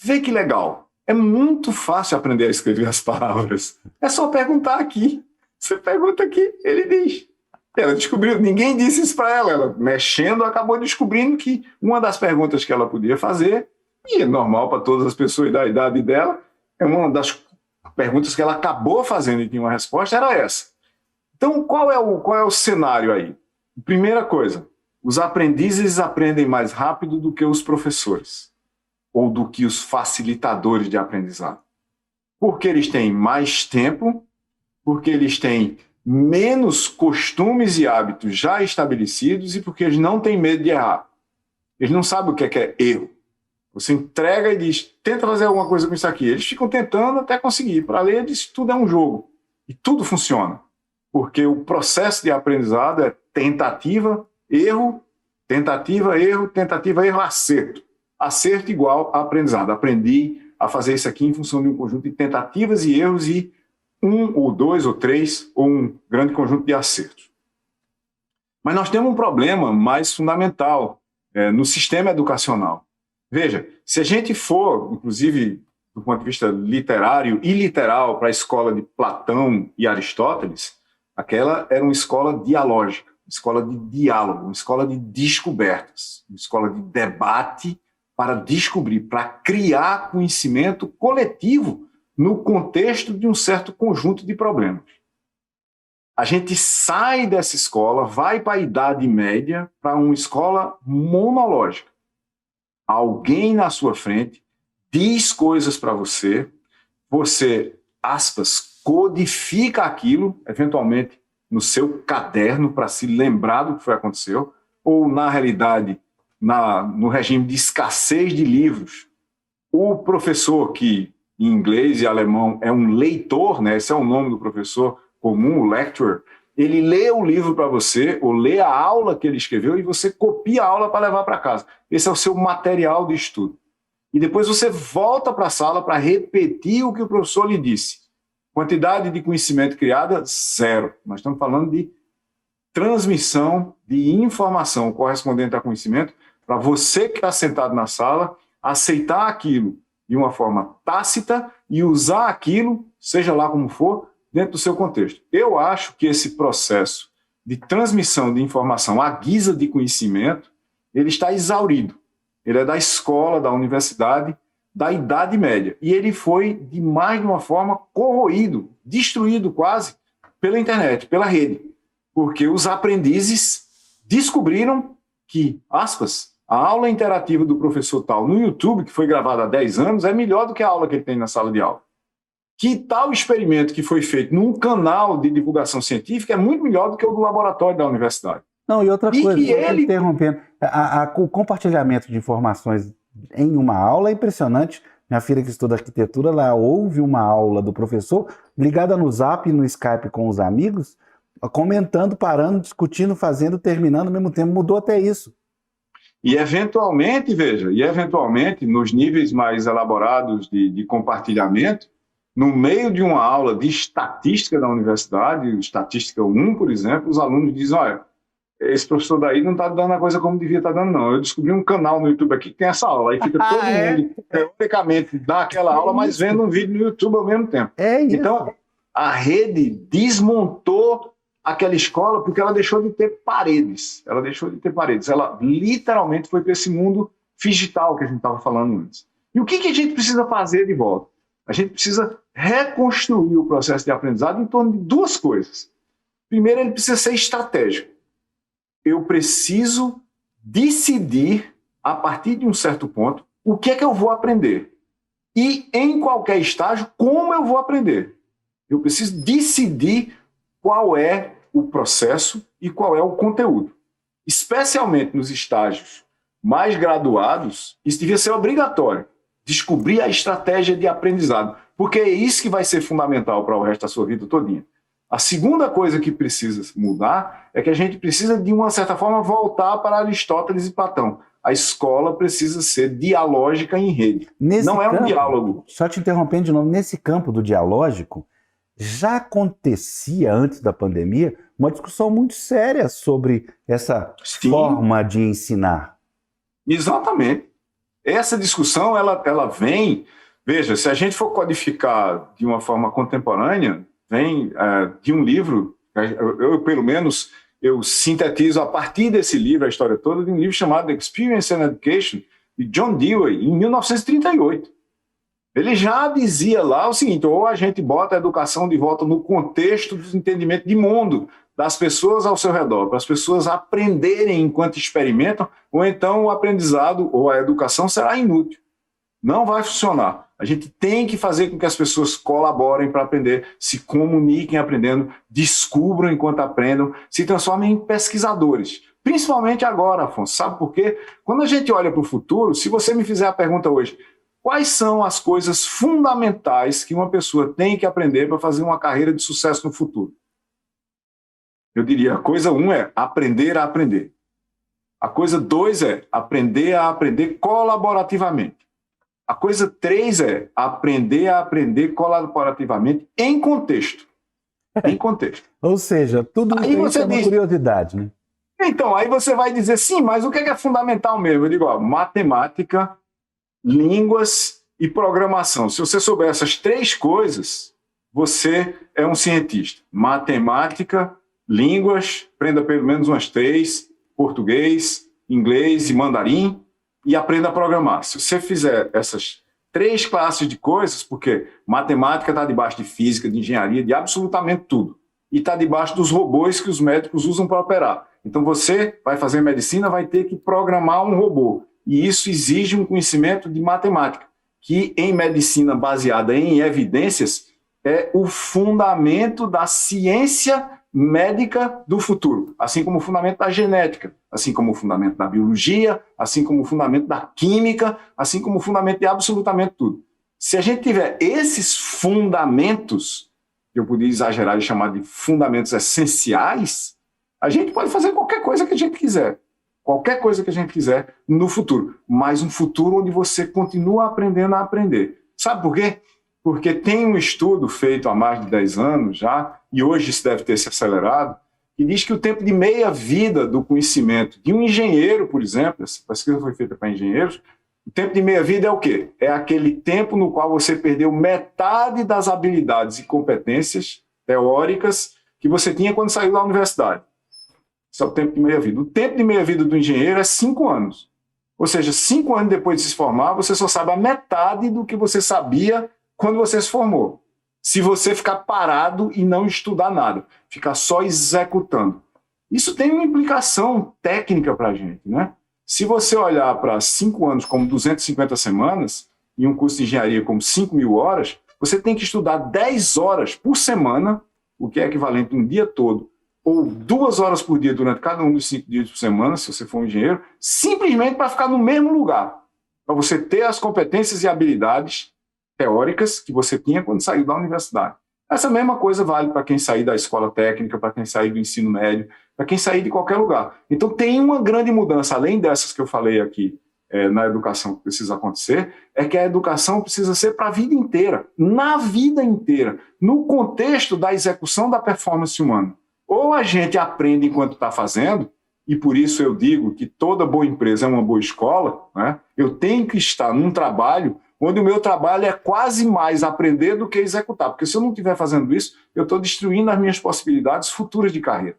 vê que legal. É muito fácil aprender a escrever as palavras. É só perguntar aqui. Você pergunta aqui, ele diz. Ela descobriu, ninguém disse isso para ela. Ela, mexendo, acabou descobrindo que uma das perguntas que ela podia fazer, e é normal para todas as pessoas da idade dela, é uma das perguntas que ela acabou fazendo e tinha uma resposta era essa. Então, qual é o cenário aí? Primeira coisa, os aprendizes aprendem mais rápido do que os professores, ou do que os facilitadores de aprendizado. Porque eles têm mais tempo, porque eles têm menos costumes e hábitos já estabelecidos e porque eles não têm medo de errar. Eles não sabem o que é erro. Você entrega e diz, tenta fazer alguma coisa com isso aqui. Eles ficam tentando até conseguir. Para ler, eles, tudo é um jogo. E tudo funciona. Porque o processo de aprendizado é tentativa, erro, acerto. Acerto igual a aprendizado. Aprendi a fazer isso aqui em função de um conjunto de tentativas e erros e 1 ou 2 ou 3 ou um grande conjunto de acertos. Mas nós temos um problema mais fundamental no sistema educacional. Veja, se a gente for, inclusive, do ponto de vista literário e literal, para a escola de Platão e Aristóteles, aquela era uma escola dialógica, uma escola de diálogo, uma escola de descobertas, uma escola de debate para descobrir, para criar conhecimento coletivo no contexto de um certo conjunto de problemas. A gente sai dessa escola, vai para a Idade Média, para uma escola monológica. Alguém na sua frente diz coisas para você, você, aspas, codifica aquilo, eventualmente no seu caderno, para se lembrar do que aconteceu, ou, na realidade, no regime de escassez de livros, o professor que, em inglês e alemão, é um leitor, né? Esse é o nome do professor comum, o lecturer, ele lê o livro para você, ou lê a aula que ele escreveu, e você copia a aula para levar para casa. Esse é o seu material de estudo. E depois você volta para a sala para repetir o que o professor lhe disse. Quantidade de conhecimento criada, 0. Nós estamos falando de transmissão de informação correspondente a conhecimento para você que está sentado na sala aceitar aquilo de uma forma tácita e usar aquilo, seja lá como for, dentro do seu contexto. Eu acho que esse processo de transmissão de informação à guisa de conhecimento, ele está exaurido. Ele é da escola, da universidade, da Idade Média. E ele foi, de mais de uma forma, corroído, destruído quase, pela internet, pela rede. Porque os aprendizes descobriram que, aspas, a aula interativa do professor tal no YouTube, que foi gravada há 10 anos, é melhor do que a aula que ele tem na sala de aula. Que tal experimento que foi feito num canal de divulgação científica é muito melhor do que o do laboratório da universidade. Não, e outra coisa, interrompendo, o compartilhamento de informações em uma aula é impressionante. Minha filha que estuda arquitetura, ela ouve uma aula do professor ligada no Zap e no Skype com os amigos, comentando, parando, discutindo, fazendo, terminando ao mesmo tempo. Mudou até isso. E eventualmente, nos níveis mais elaborados de compartilhamento, no meio de uma aula de estatística da universidade, estatística 1, por exemplo, os alunos dizem, olha, esse professor daí não está dando a coisa como devia estar dando, não. Eu descobri um canal no YouTube aqui que tem essa aula. Aí fica todo mundo, teoricamente, dá aquela aula, mas vendo um vídeo no YouTube ao mesmo tempo. Então, a rede desmontou aquela escola porque ela deixou de ter paredes. Ela literalmente foi para esse mundo digital que a gente estava falando antes. E o que a gente precisa fazer de volta? A gente precisa reconstruir o processo de aprendizado em torno de 2 coisas. Primeiro, ele precisa ser estratégico. Eu preciso decidir, a partir de um certo ponto, o que é que eu vou aprender. E, em qualquer estágio, como eu vou aprender. Eu preciso decidir qual é o processo e qual é o conteúdo. Especialmente nos estágios mais graduados, isso devia ser obrigatório. Descobrir a estratégia de aprendizado, porque é isso que vai ser fundamental para o resto da sua vida todinha. A segunda coisa que precisa mudar é que a gente precisa, de uma certa forma, voltar para Aristóteles e Platão. A escola precisa ser dialógica em rede. Não é um diálogo. Só te interrompendo de novo, nesse campo do dialógico, já acontecia, antes da pandemia, uma discussão muito séria sobre essa forma de ensinar. Exatamente. Essa discussão, ela vem... Veja, se a gente for codificar de uma forma contemporânea, vem de um livro, pelo menos, eu sintetizo a partir desse livro, a história toda, de um livro chamado Experience and Education, de John Dewey, em 1938. Ele já dizia lá o seguinte: ou a gente bota a educação de volta no contexto do entendimento de mundo das pessoas ao seu redor, para as pessoas aprenderem enquanto experimentam, ou então o aprendizado ou a educação será inútil. Não vai funcionar. A gente tem que fazer com que as pessoas colaborem para aprender, se comuniquem aprendendo, descubram enquanto aprendam, se transformem em pesquisadores. Principalmente agora, Afonso. Sabe por quê? Quando a gente olha para o futuro, se você me fizer a pergunta hoje, quais são as coisas fundamentais que uma pessoa tem que aprender para fazer uma carreira de sucesso no futuro? Eu diria, a coisa 1 é aprender a aprender. A coisa 2 é aprender a aprender colaborativamente. A coisa 3 é aprender a aprender colaborativamente em contexto. Em contexto. Ou seja, tudo isso é uma curiosidade, né? Então, aí você vai dizer, sim, mas o que é fundamental mesmo? Eu digo, ó, matemática, línguas e programação. Se você souber essas 3 coisas, você é um cientista. Matemática, línguas, aprenda pelo menos umas 3, português, inglês e mandarim, e aprenda a programar. Se você fizer essas 3 classes de coisas, porque matemática está debaixo de física, de engenharia, de absolutamente tudo, e está debaixo dos robôs que os médicos usam para operar. Então você vai fazer medicina, vai ter que programar um robô, e isso exige um conhecimento de matemática, que em medicina baseada em evidências é o fundamento da ciência médica do futuro, assim como o fundamento da genética, assim como o fundamento da biologia, assim como o fundamento da química, assim como o fundamento de absolutamente tudo. Se a gente tiver esses fundamentos, eu podia exagerar e chamar de fundamentos essenciais, a gente pode fazer qualquer coisa que a gente quiser. Qualquer coisa que a gente quiser no futuro. Mas um futuro onde você continua aprendendo a aprender. Sabe por quê? Porque tem um estudo feito há mais de 10 anos já, e hoje isso deve ter se acelerado, que diz que o tempo de meia-vida do conhecimento de um engenheiro, por exemplo, essa pesquisa foi feita para engenheiros, o tempo de meia-vida é o quê? É aquele tempo no qual você perdeu metade das habilidades e competências teóricas que você tinha quando saiu da universidade. Esse é o tempo de meia-vida. O tempo de meia-vida do engenheiro é 5 anos. Ou seja, 5 anos depois de se formar, você só sabe a metade do que você sabia quando você se formou. Se você ficar parado e não estudar nada, ficar só executando. Isso tem uma implicação técnica para a gente, né? Se você olhar para 5 anos como 250 semanas e um curso de engenharia como 5.000 horas, você tem que estudar 10 horas por semana, o que é equivalente a um dia todo, ou 2 horas por dia durante cada um dos 5 dias por semana, se você for um engenheiro, simplesmente para ficar no mesmo lugar, para você ter as competências e habilidades teóricas que você tinha quando saiu da universidade. Essa mesma coisa vale para quem sair da escola técnica, para quem sair do ensino médio, para quem sair de qualquer lugar. Então tem uma grande mudança, além dessas que eu falei aqui na educação que precisa acontecer, é que a educação precisa ser para a vida inteira, na vida inteira, no contexto da execução da performance humana. Ou a gente aprende enquanto está fazendo, e por isso eu digo que toda boa empresa é uma boa escola, né? Eu tenho que estar num trabalho onde o meu trabalho é quase mais aprender do que executar, porque se eu não estiver fazendo isso, eu estou destruindo as minhas possibilidades futuras de carreira.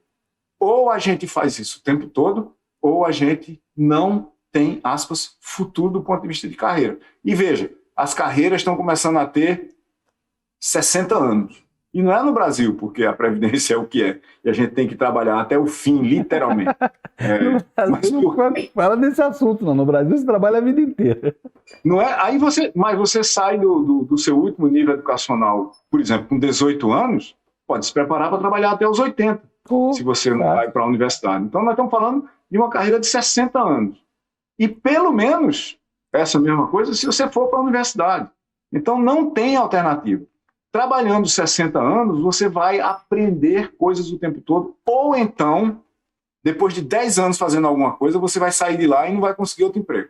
Ou a gente faz isso o tempo todo, ou a gente não tem, aspas, futuro do ponto de vista de carreira. E veja, as carreiras estão começando a ter 60 anos. E não é no Brasil, porque a Previdência é o que é. E a gente tem que trabalhar até o fim, literalmente. Mas não fala desse assunto, não. No Brasil você trabalha a vida inteira. Não é? Aí mas você sai do seu último nível educacional, por exemplo, com 18 anos, pode se preparar para trabalhar até os 80, se você não vai para a universidade. Então nós estamos falando de uma carreira de 60 anos. E pelo menos essa mesma coisa se você for para a universidade. Então não tem alternativa. Trabalhando 60 anos, você vai aprender coisas o tempo todo, ou então, depois de 10 anos fazendo alguma coisa, você vai sair de lá e não vai conseguir outro emprego,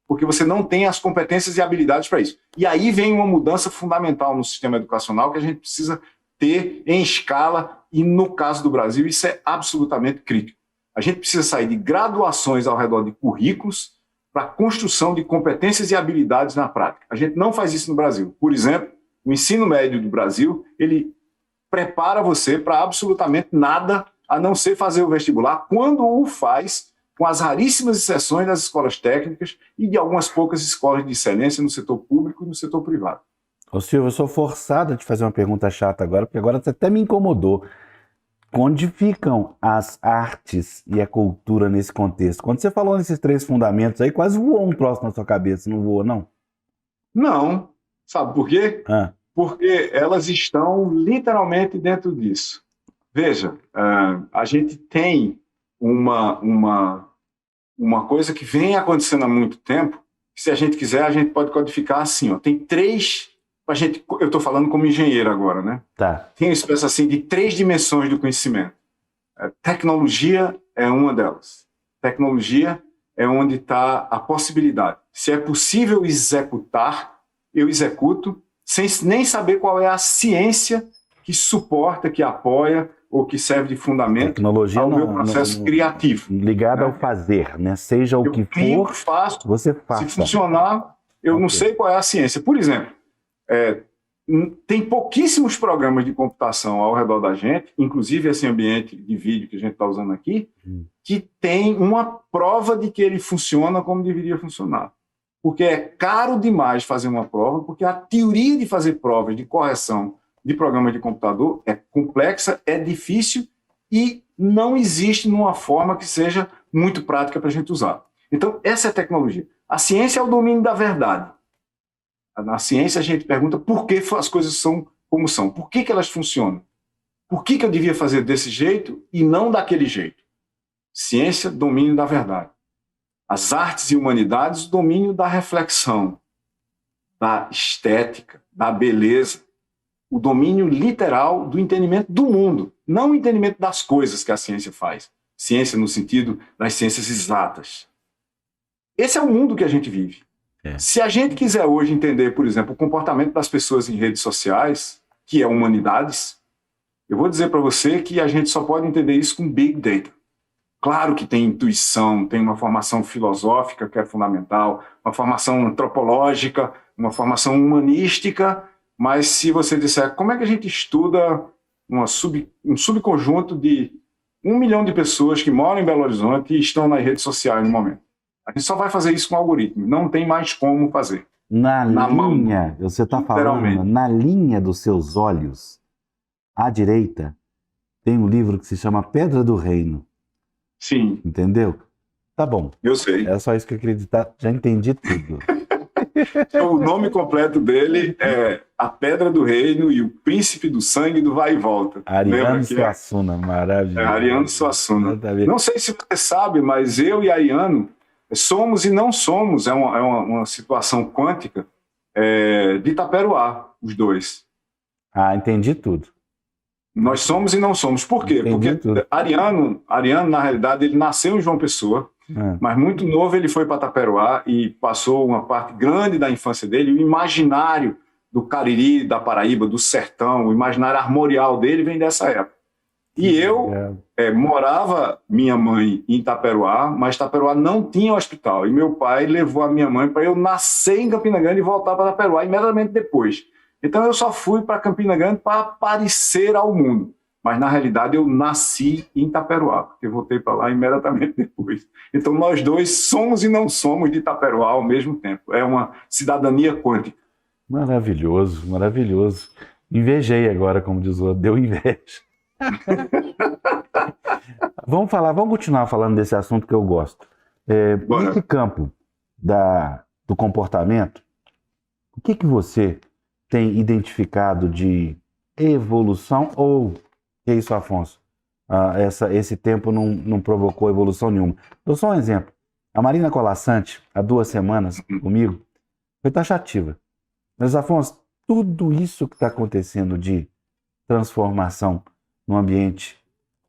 porque você não tem as competências e habilidades para isso. E aí vem uma mudança fundamental no sistema educacional que a gente precisa ter em escala, e no caso do Brasil, isso é absolutamente crítico. A gente precisa sair de graduações ao redor de currículos para a construção de competências e habilidades na prática. A gente não faz isso no Brasil. Por exemplo, o ensino médio do Brasil, ele prepara você para absolutamente nada, a não ser fazer o vestibular. Quando o faz, com as raríssimas exceções das escolas técnicas e de algumas poucas escolas de excelência no setor público e no setor privado. Ô Silvio, eu sou forçado a te fazer uma pergunta chata agora, porque agora você até me incomodou. Onde ficam as artes e a cultura nesse contexto? Quando você falou nesses 3 fundamentos aí, quase voou um troço na sua cabeça, não voou, não? Não. Sabe por quê? Porque elas estão literalmente dentro disso. Veja, a gente tem uma coisa que vem acontecendo há muito tempo. Se a gente quiser, a gente pode codificar assim. Ó. Tem 3... eu estou falando como engenheiro agora, né? Tá. Tem uma espécie assim de 3 dimensões do conhecimento. Tecnologia é uma delas. Tecnologia é onde está a possibilidade. Se é possível executar, eu executo, sem nem saber qual é a ciência que suporta, que apoia ou que serve de fundamento Tecnologia ao meu processo criativo. Ligado ao fazer, né? Seja o que for, faço, você faça. Se funcionar, eu não sei qual é a ciência. Por exemplo, tem pouquíssimos programas de computação ao redor da gente, inclusive esse ambiente de vídeo que a gente está usando aqui, que tem uma prova de que ele funciona como deveria funcionar. Porque é caro demais fazer uma prova, porque a teoria de fazer provas de correção de programas de computador é complexa, é difícil e não existe numa forma que seja muito prática para a gente usar. Então, essa é a tecnologia. A ciência é o domínio da verdade. Na ciência, a gente pergunta por que as coisas são como são, por que elas funcionam, por que eu devia fazer desse jeito e não daquele jeito. Ciência, domínio da verdade. As artes e humanidades, domínio da reflexão, da estética, da beleza, o domínio literal do entendimento do mundo, não o entendimento das coisas que a ciência faz. Ciência no sentido das ciências exatas. Esse é o mundo que a gente vive. Se a gente quiser hoje entender, por exemplo, o comportamento das pessoas em redes sociais, que é humanidades, eu vou dizer para você que a gente só pode entender isso com Big Data. Claro que tem intuição, tem uma formação filosófica que é fundamental, uma formação antropológica, uma formação humanística, mas se você disser como é que a gente estuda um subconjunto de 1 milhão de pessoas que moram em Belo Horizonte e estão nas redes sociais no momento. A gente só vai fazer isso com algoritmo, não tem mais como fazer. Na linha, você está falando, na linha dos seus olhos, à direita, tem um livro que se chama Pedra do Reino. Sim. Entendeu? Tá bom. Eu sei. É só isso que eu queria dizer, já entendi tudo. O nome completo dele é A Pedra do Reino e o Príncipe do Sangue do Vai e Volta. Ariano Suassuna, maravilhoso. Ariano Suassuna. Não sei se você sabe, mas eu e Ariano somos e não somos, é uma situação quântica de Itaperuá, os dois. Entendi tudo. Nós somos e não somos. Por quê? Entendi porque Ariano, na realidade, ele nasceu em João Pessoa, mas muito novo ele foi para Itaperuá e passou uma parte grande da infância dele, o imaginário do Cariri, da Paraíba, do sertão, o imaginário armorial dele vem dessa época. E eu morava, minha mãe, em Itaperuá, mas Itaperuá não tinha hospital. E meu pai levou a minha mãe para eu nascer em Campina Grande e voltar para Itaperuá imediatamente depois. Então eu só fui para Campina Grande para aparecer ao mundo. Mas na realidade eu nasci em Itaperuá, porque eu voltei para lá imediatamente depois. Então nós dois somos e não somos de Itaperuá ao mesmo tempo. É uma cidadania quântica. Maravilhoso, maravilhoso. Invejei agora, como diz o outro, deu inveja. Vamos continuar falando desse assunto que eu gosto. Nesse campo do comportamento, o que você tem identificado de evolução ou que é isso, Afonso? Esse tempo não provocou evolução nenhuma. Dou só um exemplo. A Marina Colassante, há 2 semanas comigo, foi taxativa. Mas, Afonso, tudo isso que está acontecendo de transformação no ambiente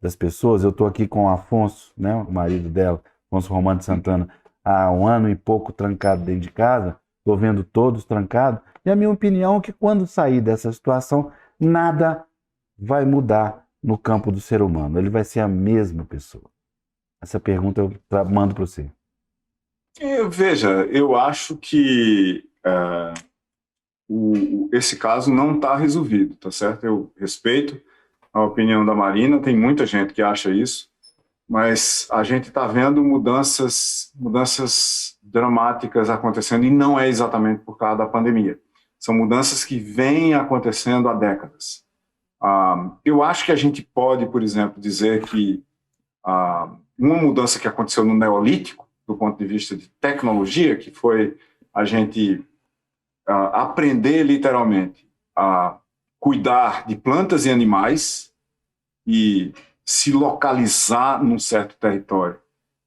das pessoas, eu estou aqui com o Afonso, né, o marido dela, Afonso Romano de Santana, há 1 ano e pouco trancado dentro de casa, estou vendo todos trancados, e a minha opinião é que quando sair dessa situação, nada vai mudar no campo do ser humano, ele vai ser a mesma pessoa. Essa pergunta eu mando para você. Veja, eu acho que esse caso não está resolvido, tá certo? Eu respeito a opinião da Marina, tem muita gente que acha isso, mas a gente está vendo mudanças dramáticas acontecendo, e não é exatamente por causa da pandemia. São mudanças que vêm acontecendo há décadas. Eu acho que a gente pode, por exemplo, dizer que uma mudança que aconteceu no Neolítico, do ponto de vista de tecnologia, que foi a gente aprender literalmente a cuidar de plantas e animais e se localizar num certo território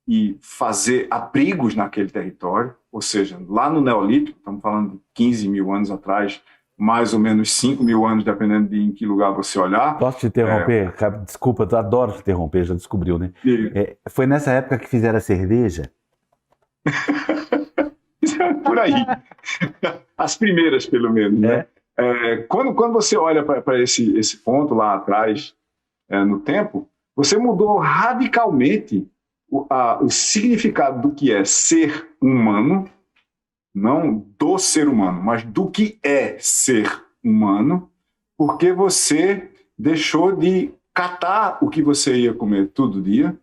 e fazer abrigos naquele território, ou seja, lá no Neolítico, estamos falando de 15 mil anos atrás, mais ou menos 5 mil anos, dependendo de em que lugar você olhar. Posso te interromper? Desculpa, eu adoro te interromper, já descobriu, né? Foi nessa época que fizeram a cerveja? Por aí. As primeiras, pelo menos, né? Quando você olha para esse ponto lá atrás, no tempo, você mudou radicalmente o significado do que é ser humano, não do ser humano, mas do que é ser humano, porque você deixou de catar o que você ia comer todo dia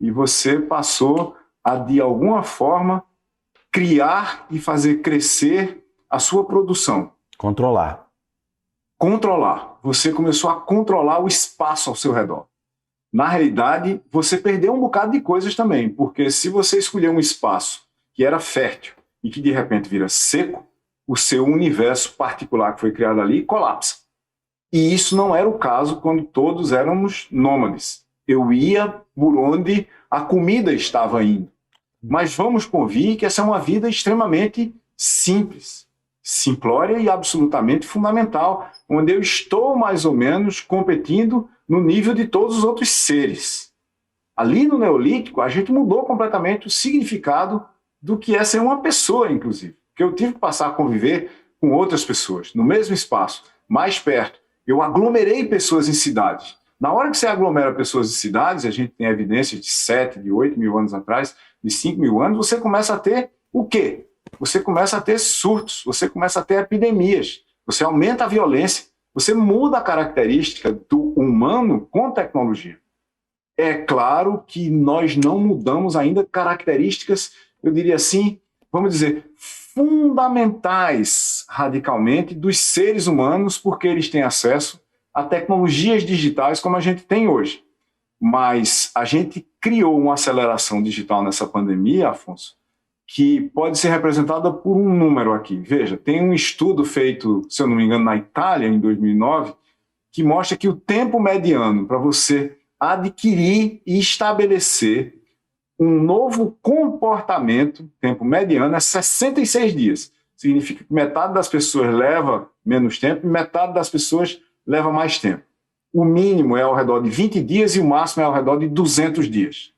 e você passou a, de alguma forma, criar e fazer crescer a sua produção. Controlar. Você começou a controlar o espaço ao seu redor. Na realidade, você perdeu um bocado de coisas também, porque se você escolher um espaço que era fértil e que de repente vira seco, o seu universo particular que foi criado ali colapsa. E isso não era o caso quando todos éramos nômades. Eu ia por onde a comida estava indo. Mas vamos convir que essa é uma vida extremamente simples, simplória e absolutamente fundamental, onde eu estou mais ou menos competindo no nível de todos os outros seres. Ali no Neolítico, a gente mudou completamente o significado do que é ser uma pessoa, inclusive. Porque eu tive que passar a conviver com outras pessoas, no mesmo espaço, mais perto. Eu aglomerei pessoas em cidades. Na hora que você aglomera pessoas em cidades, a gente tem evidências de 7, de 8 mil anos atrás, de 5 mil anos, você começa a ter o quê? Você começa a ter surtos, você começa a ter epidemias, você aumenta a violência, você muda a característica do humano com tecnologia. É claro que nós não mudamos ainda características, eu diria assim, vamos dizer, fundamentais radicalmente dos seres humanos, porque eles têm acesso a tecnologias digitais como a gente tem hoje. Mas a gente criou uma aceleração digital nessa pandemia, Afonso, que pode ser representada por um número aqui. Veja, tem um estudo feito, se eu não me engano, na Itália, em 2009, que mostra que o tempo mediano para você adquirir e estabelecer um novo comportamento, tempo mediano, é 66 dias. Significa que metade das pessoas leva menos tempo e metade das pessoas leva mais tempo. O mínimo é ao redor de 20 dias e o máximo é ao redor de 200 dias.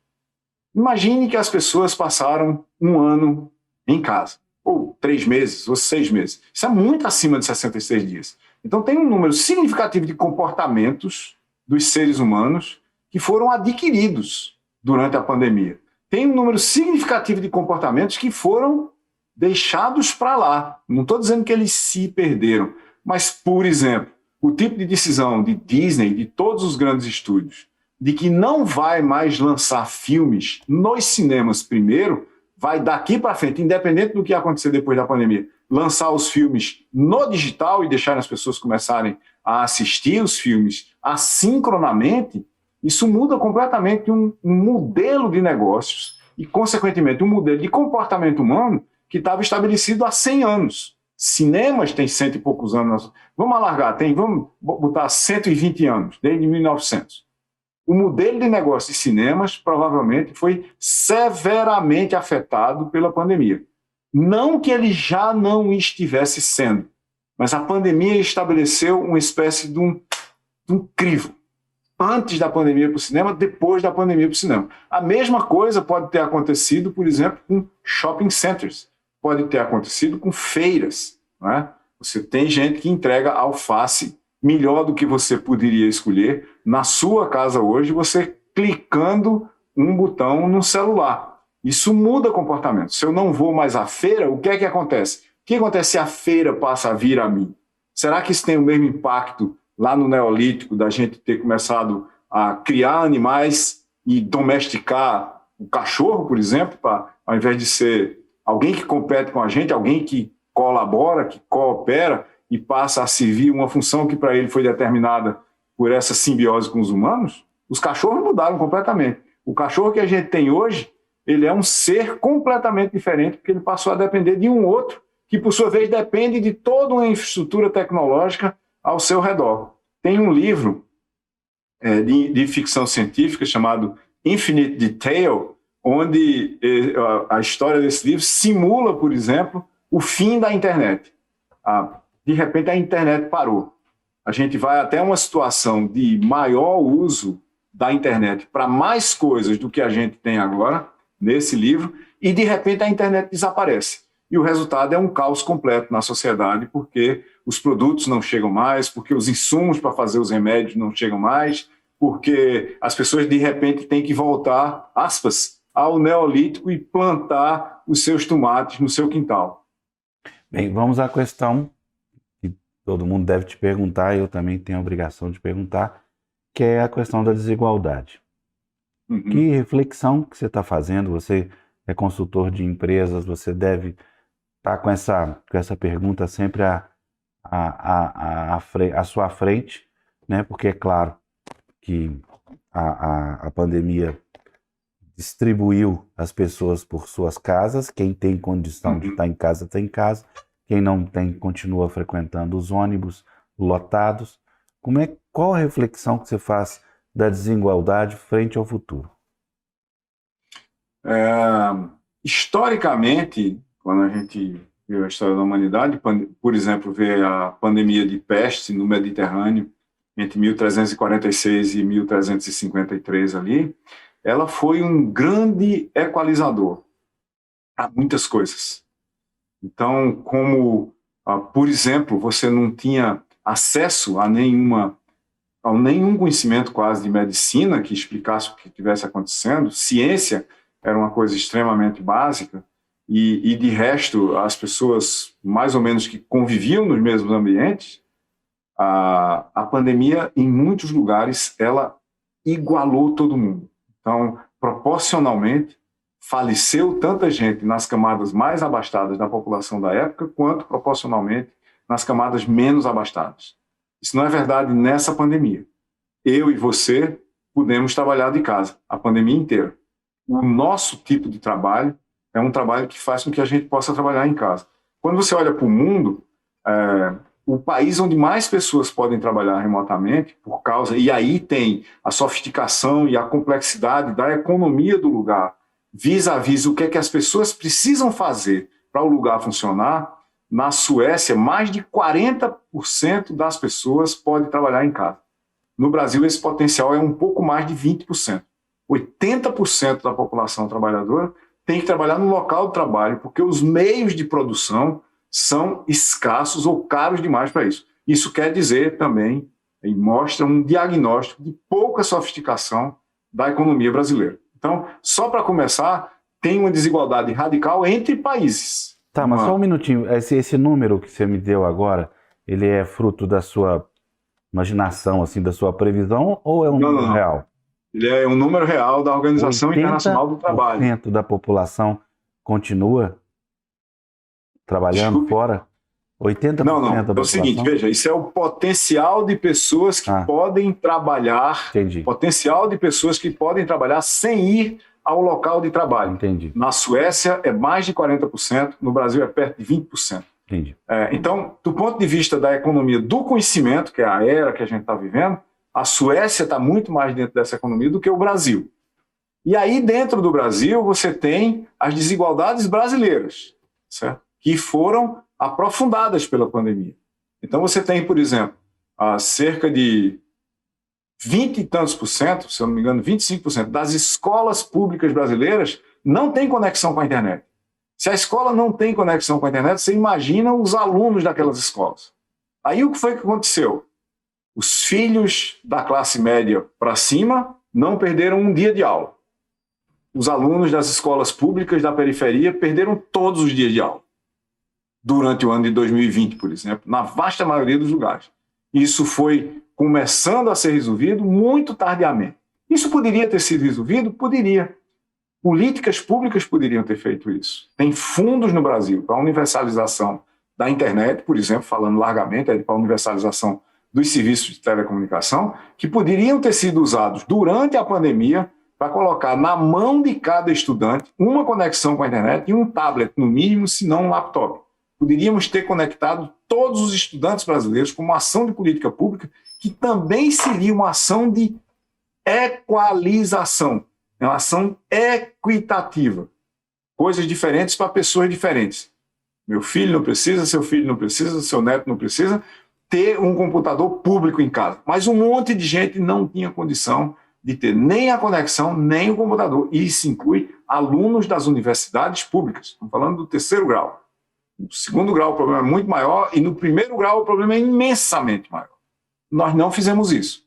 Imagine que as pessoas passaram um ano em casa, ou 3 meses, ou 6 meses. Isso é muito acima de 66 dias. Então tem um número significativo de comportamentos dos seres humanos que foram adquiridos durante a pandemia. Tem um número significativo de comportamentos que foram deixados para lá. Não estou dizendo que eles se perderam, mas, por exemplo, o tipo de decisão de Disney, de todos os grandes estúdios, de que não vai mais lançar filmes nos cinemas primeiro, vai daqui para frente, independente do que acontecer depois da pandemia, lançar os filmes no digital e deixar as pessoas começarem a assistir os filmes assincronamente, isso muda completamente um modelo de negócios e, consequentemente, um modelo de comportamento humano que estava estabelecido há 100 anos. Cinemas têm 100 e poucos anos. Vamos alargar, vamos botar 120 anos, desde 1900. O modelo de negócio de cinemas provavelmente foi severamente afetado pela pandemia. Não que ele já não estivesse sendo, mas a pandemia estabeleceu uma espécie de um crivo. Antes da pandemia para o cinema, depois da pandemia para o cinema. A mesma coisa pode ter acontecido, por exemplo, com shopping centers. Pode ter acontecido com feiras. Não é? Você tem gente que entrega alface melhor do que você poderia escolher na sua casa hoje, você clicando um botão no celular. Isso muda comportamento. Se eu não vou mais à feira, o que é que acontece? O que acontece se a feira passa a vir a mim? Será que isso tem o mesmo impacto lá no Neolítico, da gente ter começado a criar animais e domesticar o cachorro, por exemplo, ao invés de ser alguém que compete com a gente, alguém que colabora, que coopera e passa a servir uma função que para ele foi determinada por essa simbiose com os humanos, os cachorros mudaram completamente. O cachorro que a gente tem hoje, ele é um ser completamente diferente, porque ele passou a depender de um outro, que por sua vez depende de toda uma infraestrutura tecnológica ao seu redor. Tem um livro de ficção científica chamado Infinite Detail, onde a história desse livro simula, por exemplo, o fim da internet. De repente a internet parou. A gente vai até uma situação de maior uso da internet para mais coisas do que a gente tem agora, nesse livro, e de repente a internet desaparece. E o resultado é um caos completo na sociedade, porque os produtos não chegam mais, porque os insumos para fazer os remédios não chegam mais, porque as pessoas de repente têm que voltar, aspas, ao neolítico e plantar os seus tomates no seu quintal. Bem, vamos à questão que todo mundo deve te perguntar, eu também tenho a obrigação de perguntar, que é a questão da desigualdade. Uhum. Que reflexão que você está fazendo? Você é consultor de empresas, você deve estar com essa pergunta sempre à sua frente, né? Porque é claro que a pandemia distribuiu as pessoas por suas casas. Quem tem condição de estar em casa, está em casa. Quem não tem, continua frequentando os ônibus lotados. Qual a reflexão que você faz da desigualdade frente ao futuro? Historicamente, quando a gente vê a história da humanidade, por exemplo, vê a pandemia de peste no Mediterrâneo, entre 1346 e 1353 ali, ela foi um grande equalizador para muitas coisas. Então, como, por exemplo, você não tinha acesso a nenhum conhecimento quase de medicina que explicasse o que estivesse acontecendo, ciência era uma coisa extremamente básica, e de resto, as pessoas mais ou menos que conviviam nos mesmos ambientes, a pandemia, em muitos lugares, ela igualou todo mundo. Então, proporcionalmente, faleceu tanta gente nas camadas mais abastadas da população da época, quanto proporcionalmente nas camadas menos abastadas. Isso não é verdade nessa pandemia. Eu e você podemos trabalhar de casa a pandemia inteira. O nosso tipo de trabalho é um trabalho que faz com que a gente possa trabalhar em casa. Quando você olha para o mundo, o país onde mais pessoas podem trabalhar remotamente, e aí tem a sofisticação e a complexidade da economia do lugar, vis-à-vis o que é que as pessoas precisam fazer para o lugar funcionar. Na Suécia, mais de 40% das pessoas podem trabalhar em casa. No Brasil, esse potencial é um pouco mais de 20%. 80% da população trabalhadora tem que trabalhar no local de trabalho, porque os meios de produção são escassos ou caros demais para isso. Isso quer dizer também, e mostra um diagnóstico de pouca sofisticação da economia brasileira. Então, só para começar, tem uma desigualdade radical entre países. Tá, mas só um minutinho. Esse número que você me deu agora, ele é fruto da sua imaginação, assim, da sua previsão, ou é um número real? Ele é um número real da Organização Internacional do Trabalho. 80% da população continua trabalhando fora? 80% Não. da população? É o seguinte, veja, isso é o potencial de pessoas que podem trabalhar. Entendi. Potencial de pessoas que podem trabalhar sem ir ao local de trabalho. Entendi. Na Suécia é mais de 40%, no Brasil é perto de 20%. Entendi. Então, do ponto de vista da economia do conhecimento, que é a era que a gente está vivendo, a Suécia está muito mais dentro dessa economia do que o Brasil. E aí, dentro do Brasil, você tem as desigualdades brasileiras, certo? Que foram aprofundadas pela pandemia. Então, você tem, por exemplo, cerca de 20 e tantos por cento, se eu não me engano, 25% das escolas públicas brasileiras não têm conexão com a internet. Se a escola não tem conexão com a internet, você imagina os alunos daquelas escolas. Aí o que foi que aconteceu? Os filhos da classe média para cima não perderam um dia de aula. Os alunos das escolas públicas da periferia perderam todos os dias de aula. Durante o ano de 2020, por exemplo, na vasta maioria dos lugares. Isso foi começando a ser resolvido muito tardiamente. Isso poderia ter sido resolvido? Poderia. Políticas públicas poderiam ter feito isso. Tem fundos no Brasil para a universalização da internet, por exemplo, falando largamente, para a universalização dos serviços de telecomunicação, que poderiam ter sido usados durante a pandemia para colocar na mão de cada estudante uma conexão com a internet e um tablet, no mínimo, se não um laptop. Poderíamos ter conectado todos os estudantes brasileiros com uma ação de política pública que também seria uma ação de equalização, uma ação equitativa. Coisas diferentes para pessoas diferentes. Meu filho não precisa, seu filho não precisa, seu neto não precisa ter um computador público em casa. Mas um monte de gente não tinha condição de ter nem a conexão, nem o computador. E isso inclui alunos das universidades públicas. Estamos falando do 3º grau. No 2º grau o problema é muito maior e no 1º grau o problema é imensamente maior. Nós não fizemos isso.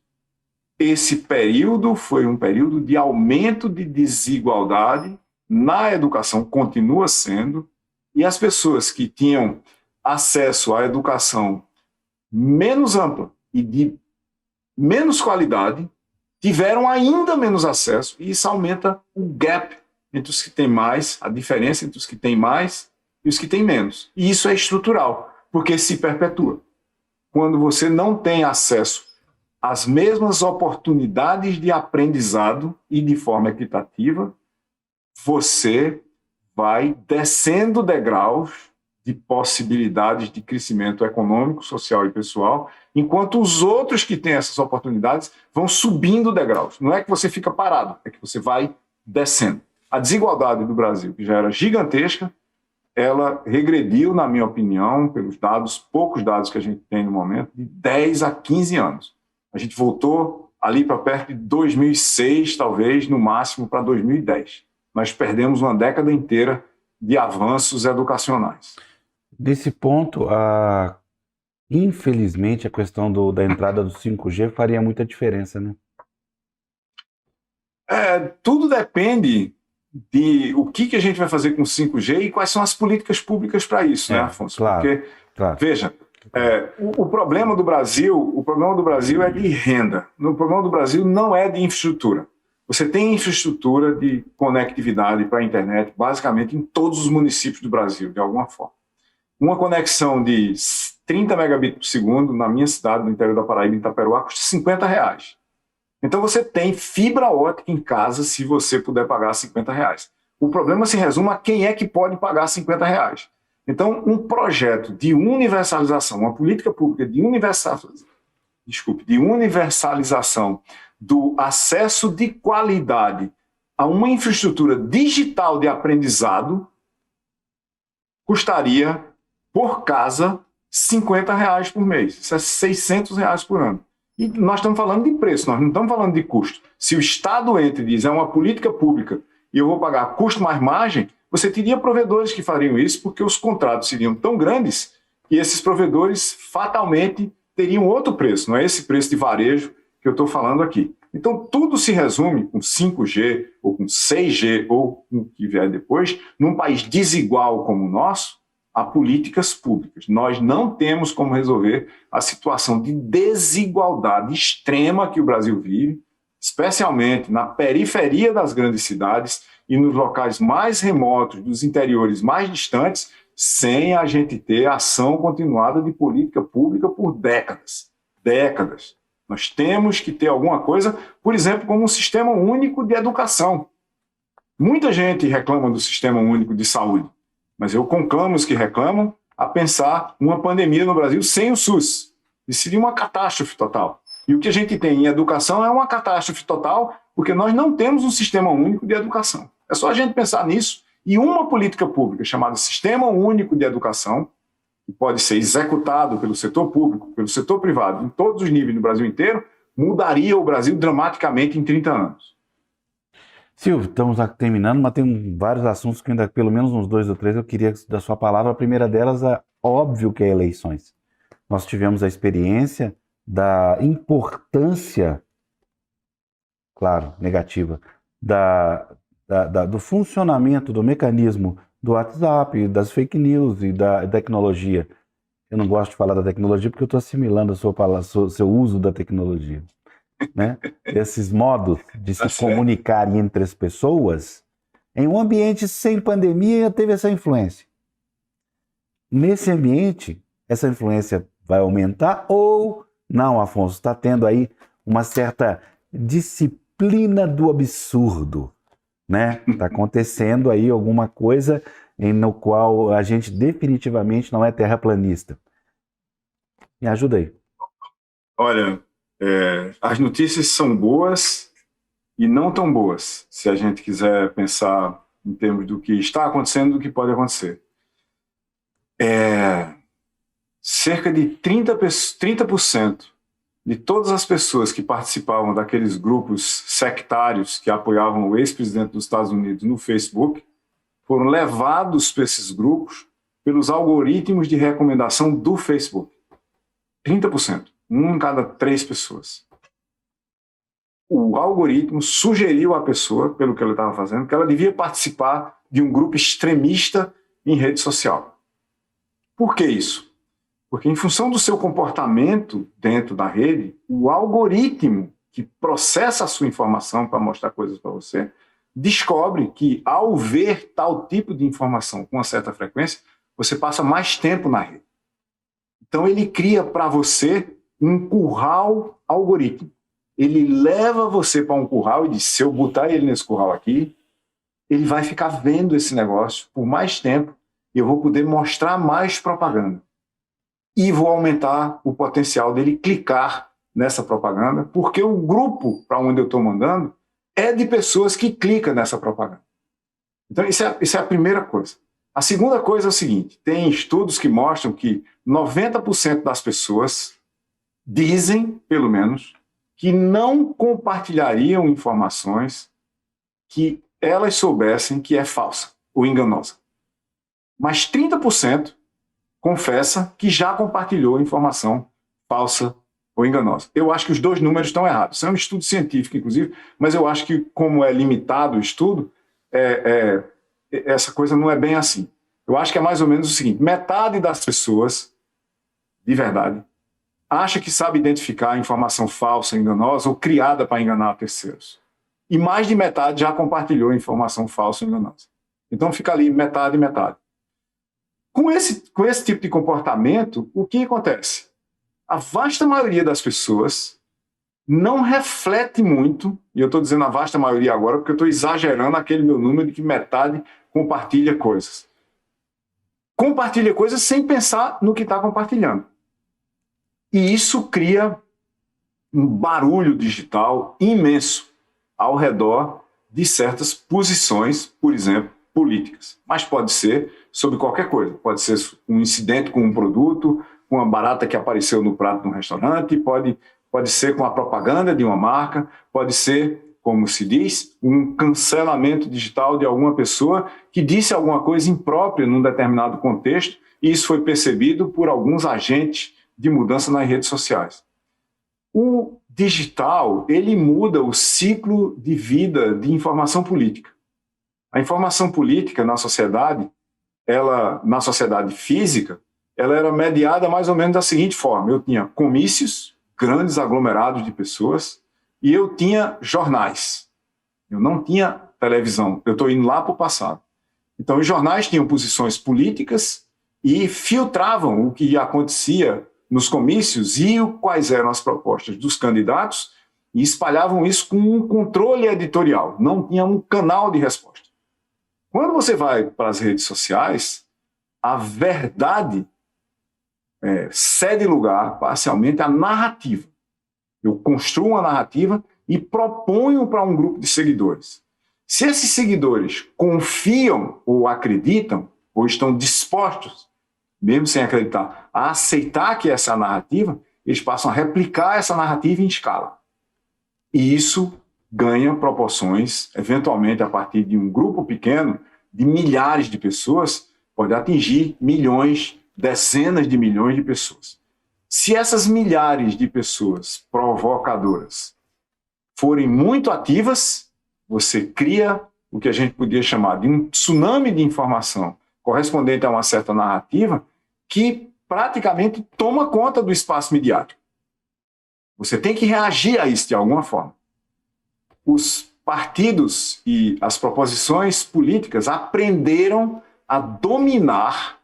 Esse período foi um período de aumento de desigualdade na educação, continua sendo, e as pessoas que tinham acesso à educação menos ampla e de menos qualidade tiveram ainda menos acesso, e isso aumenta o gap entre os que têm mais, a diferença entre os que têm mais e os que têm menos. E isso é estrutural, porque se perpetua. Quando você não tem acesso às mesmas oportunidades de aprendizado e de forma equitativa, você vai descendo degraus de possibilidades de crescimento econômico, social e pessoal, enquanto os outros que têm essas oportunidades vão subindo degraus. Não é que você fica parado, é que você vai descendo. A desigualdade do Brasil, que já era gigantesca, ela regrediu, na minha opinião, pelos dados, poucos dados que a gente tem no momento, de 10 a 15 anos. A gente voltou ali para perto de 2006, talvez, no máximo para 2010. Nós perdemos uma década inteira de avanços educacionais. Nesse ponto, infelizmente, a questão da entrada do 5G faria muita diferença, né? Tudo depende de o que a gente vai fazer com o 5G e quais são as políticas públicas para isso, né, Afonso? Claro, porque, claro. Veja, o problema do Brasil é de renda. O problema do Brasil não é de infraestrutura. Você tem infraestrutura de conectividade para a internet, basicamente, em todos os municípios do Brasil, de alguma forma. Uma conexão de 30 megabits por segundo na minha cidade, no interior da Paraíba, em Itaperuá, custa R$50. Então você tem fibra ótica em casa se você puder pagar R$50. O problema se resume a quem é que pode pagar R$50. Então, um projeto de universalização, uma política pública de universalização do acesso de qualidade a uma infraestrutura digital de aprendizado custaria, por casa, R$50 por mês. Isso é R$600 por ano. E nós estamos falando de preço, nós não estamos falando de custo. Se o Estado entra e diz é uma política pública e eu vou pagar custo mais margem, você teria provedores que fariam isso porque os contratos seriam tão grandes que esses provedores fatalmente teriam outro preço, não é esse preço de varejo que eu estou falando aqui. Então, tudo se resume com 5G, ou com 6G, ou com o que vier depois, num país desigual como o nosso, a políticas públicas. Nós não temos como resolver a situação de desigualdade extrema que o Brasil vive, especialmente na periferia das grandes cidades e nos locais mais remotos, dos interiores mais distantes, sem a gente ter ação continuada de política pública por décadas. Décadas. Nós temos que ter alguma coisa, por exemplo, como um sistema único de educação. Muita gente reclama do sistema único de saúde, mas eu conclamo os que reclamam a pensar uma pandemia no Brasil sem o SUS. Isso seria uma catástrofe total. E o que a gente tem em educação é uma catástrofe total, porque nós não temos um sistema único de educação. É só a gente pensar nisso. E uma política pública chamada Sistema Único de Educação, que pode ser executado pelo setor público, pelo setor privado, em todos os níveis no Brasil inteiro, mudaria o Brasil dramaticamente em 30 anos. Silvio, estamos terminando, mas tem vários assuntos que ainda, pelo menos uns 2 ou 3, eu queria da sua palavra. A primeira delas é óbvio que é eleições. Nós tivemos a experiência da importância, claro, negativa, do funcionamento do mecanismo do WhatsApp, das fake news e da tecnologia. Eu não gosto de falar da tecnologia porque eu estou assimilando a seu uso da tecnologia. né? Esses modos de se comunicar entre as pessoas, em um ambiente sem pandemia, teve essa influência. Nesse ambiente, essa influência vai aumentar ou não, Afonso? Está tendo aí uma certa disciplina do absurdo, né? Está acontecendo aí alguma coisa no qual a gente definitivamente não é terraplanista. Me ajuda aí. Olha, as notícias são boas e não tão boas, se a gente quiser pensar em termos do que está acontecendo e do que pode acontecer. Cerca de 30% de todas as pessoas que participavam daqueles grupos sectários que apoiavam o ex-presidente dos Estados Unidos no Facebook foram levados para esses grupos pelos algoritmos de recomendação do Facebook. 30%. 1 em cada 3 pessoas. O algoritmo sugeriu à pessoa, pelo que ela estava fazendo, que ela devia participar de um grupo extremista em rede social. Por que isso? Porque, em função do seu comportamento dentro da rede, o algoritmo que processa a sua informação para mostrar coisas para você, descobre que, ao ver tal tipo de informação com uma certa frequência, você passa mais tempo na rede. Então, ele cria para você um curral algoritmo. Ele leva você para um curral e diz, se eu botar ele nesse curral aqui, ele vai ficar vendo esse negócio por mais tempo e eu vou poder mostrar mais propaganda. E vou aumentar o potencial dele clicar nessa propaganda, porque o grupo para onde eu estou mandando é de pessoas que clicam nessa propaganda. Então, isso é a primeira coisa. A segunda coisa é o seguinte, tem estudos que mostram que 90% das pessoas dizem, pelo menos, que não compartilhariam informações que elas soubessem que é falsa ou enganosa. Mas 30% confessa que já compartilhou informação falsa ou enganosa. Eu acho que os dois números estão errados. Isso é um estudo científico, inclusive, mas eu acho que, como é limitado o estudo, essa coisa não é bem assim. Eu acho que é mais ou menos o seguinte, metade das pessoas, de verdade, acha que sabe identificar informação falsa, enganosa ou criada para enganar terceiros. E mais de metade já compartilhou informação falsa ou enganosa. Então fica ali metade e metade. Com esse tipo de comportamento, o que acontece? A vasta maioria das pessoas não reflete muito, e eu estou dizendo a vasta maioria agora porque eu estou exagerando aquele meu número de que metade compartilha coisas. Compartilha coisas sem pensar no que está compartilhando. E isso cria um barulho digital imenso ao redor de certas posições, por exemplo, políticas. Mas pode ser sobre qualquer coisa. Pode ser um incidente com um produto, com uma barata que apareceu no prato de um restaurante, pode ser com a propaganda de uma marca, pode ser, como se diz, um cancelamento digital de alguma pessoa que disse alguma coisa imprópria num determinado contexto e isso foi percebido por alguns agentes de mudança nas redes sociais. O digital, ele muda o ciclo de vida de informação política. A informação política na sociedade, na sociedade física, ela era mediada mais ou menos da seguinte forma. Eu tinha comícios, grandes aglomerados de pessoas, e eu tinha jornais. Eu não tinha televisão. Eu estou indo lá para o passado. Então, os jornais tinham posições políticas e filtravam o que acontecia nos comícios e quais eram as propostas dos candidatos e espalhavam isso com um controle editorial. Não tinha um canal de resposta. Quando você vai para as redes sociais, a verdade cede lugar parcialmente à narrativa. Eu construo uma narrativa e proponho para um grupo de seguidores. Se esses seguidores confiam ou acreditam, ou estão dispostos, mesmo sem acreditar, a aceitar que essa é a narrativa, eles passam a replicar essa narrativa em escala. E isso ganha proporções, eventualmente, a partir de um grupo pequeno, de milhares de pessoas, pode atingir milhões, dezenas de milhões de pessoas. Se essas milhares de pessoas provocadoras forem muito ativas, você cria o que a gente podia chamar de um tsunami de informação correspondente a uma certa narrativa que praticamente toma conta do espaço midiático. Você tem que reagir a isso de alguma forma. Os partidos e as proposições políticas aprenderam a dominar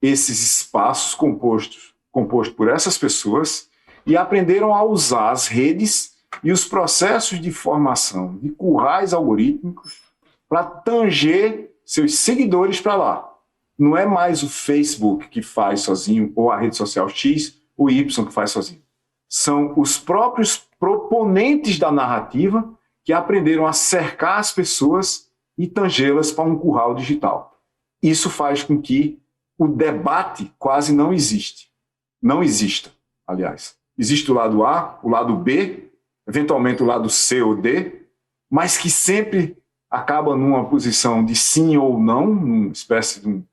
esses espaços compostos por essas pessoas e aprenderam a usar as redes e os processos de formação de currais algorítmicos para tanger seus seguidores para lá. Não é mais o Facebook que faz sozinho, ou a rede social X ou Y que faz sozinho. São os próprios proponentes da narrativa que aprenderam a cercar as pessoas e tangê-las para um curral digital. Isso faz com que o debate quase não exista, aliás. Existe o lado A, o lado B, eventualmente o lado C ou D, mas que sempre acaba numa posição de sim ou não, numa espécie de um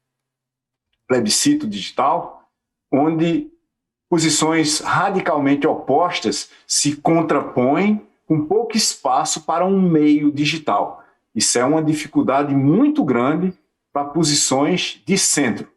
plebiscito digital, onde posições radicalmente opostas se contrapõem com pouco espaço para um meio digital. Isso é uma dificuldade muito grande para posições de centro,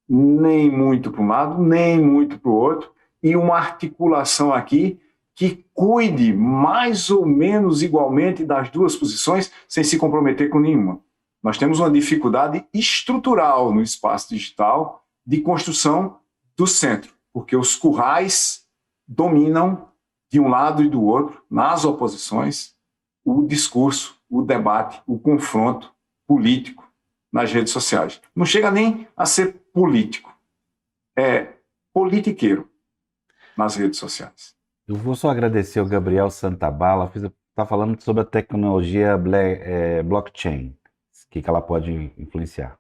nem muito para um lado, nem muito para o outro, e uma articulação aqui que cuide mais ou menos igualmente das duas posições, sem se comprometer com nenhuma. Nós temos uma dificuldade estrutural no espaço digital de construção do centro, porque os currais dominam de um lado e do outro, nas oposições, o discurso, o debate, o confronto político nas redes sociais. Não chega nem a ser político, é politiqueiro nas redes sociais. Eu vou só agradecer o Gabriel Santabala, está falando sobre a tecnologia blockchain, o que ela pode influenciar.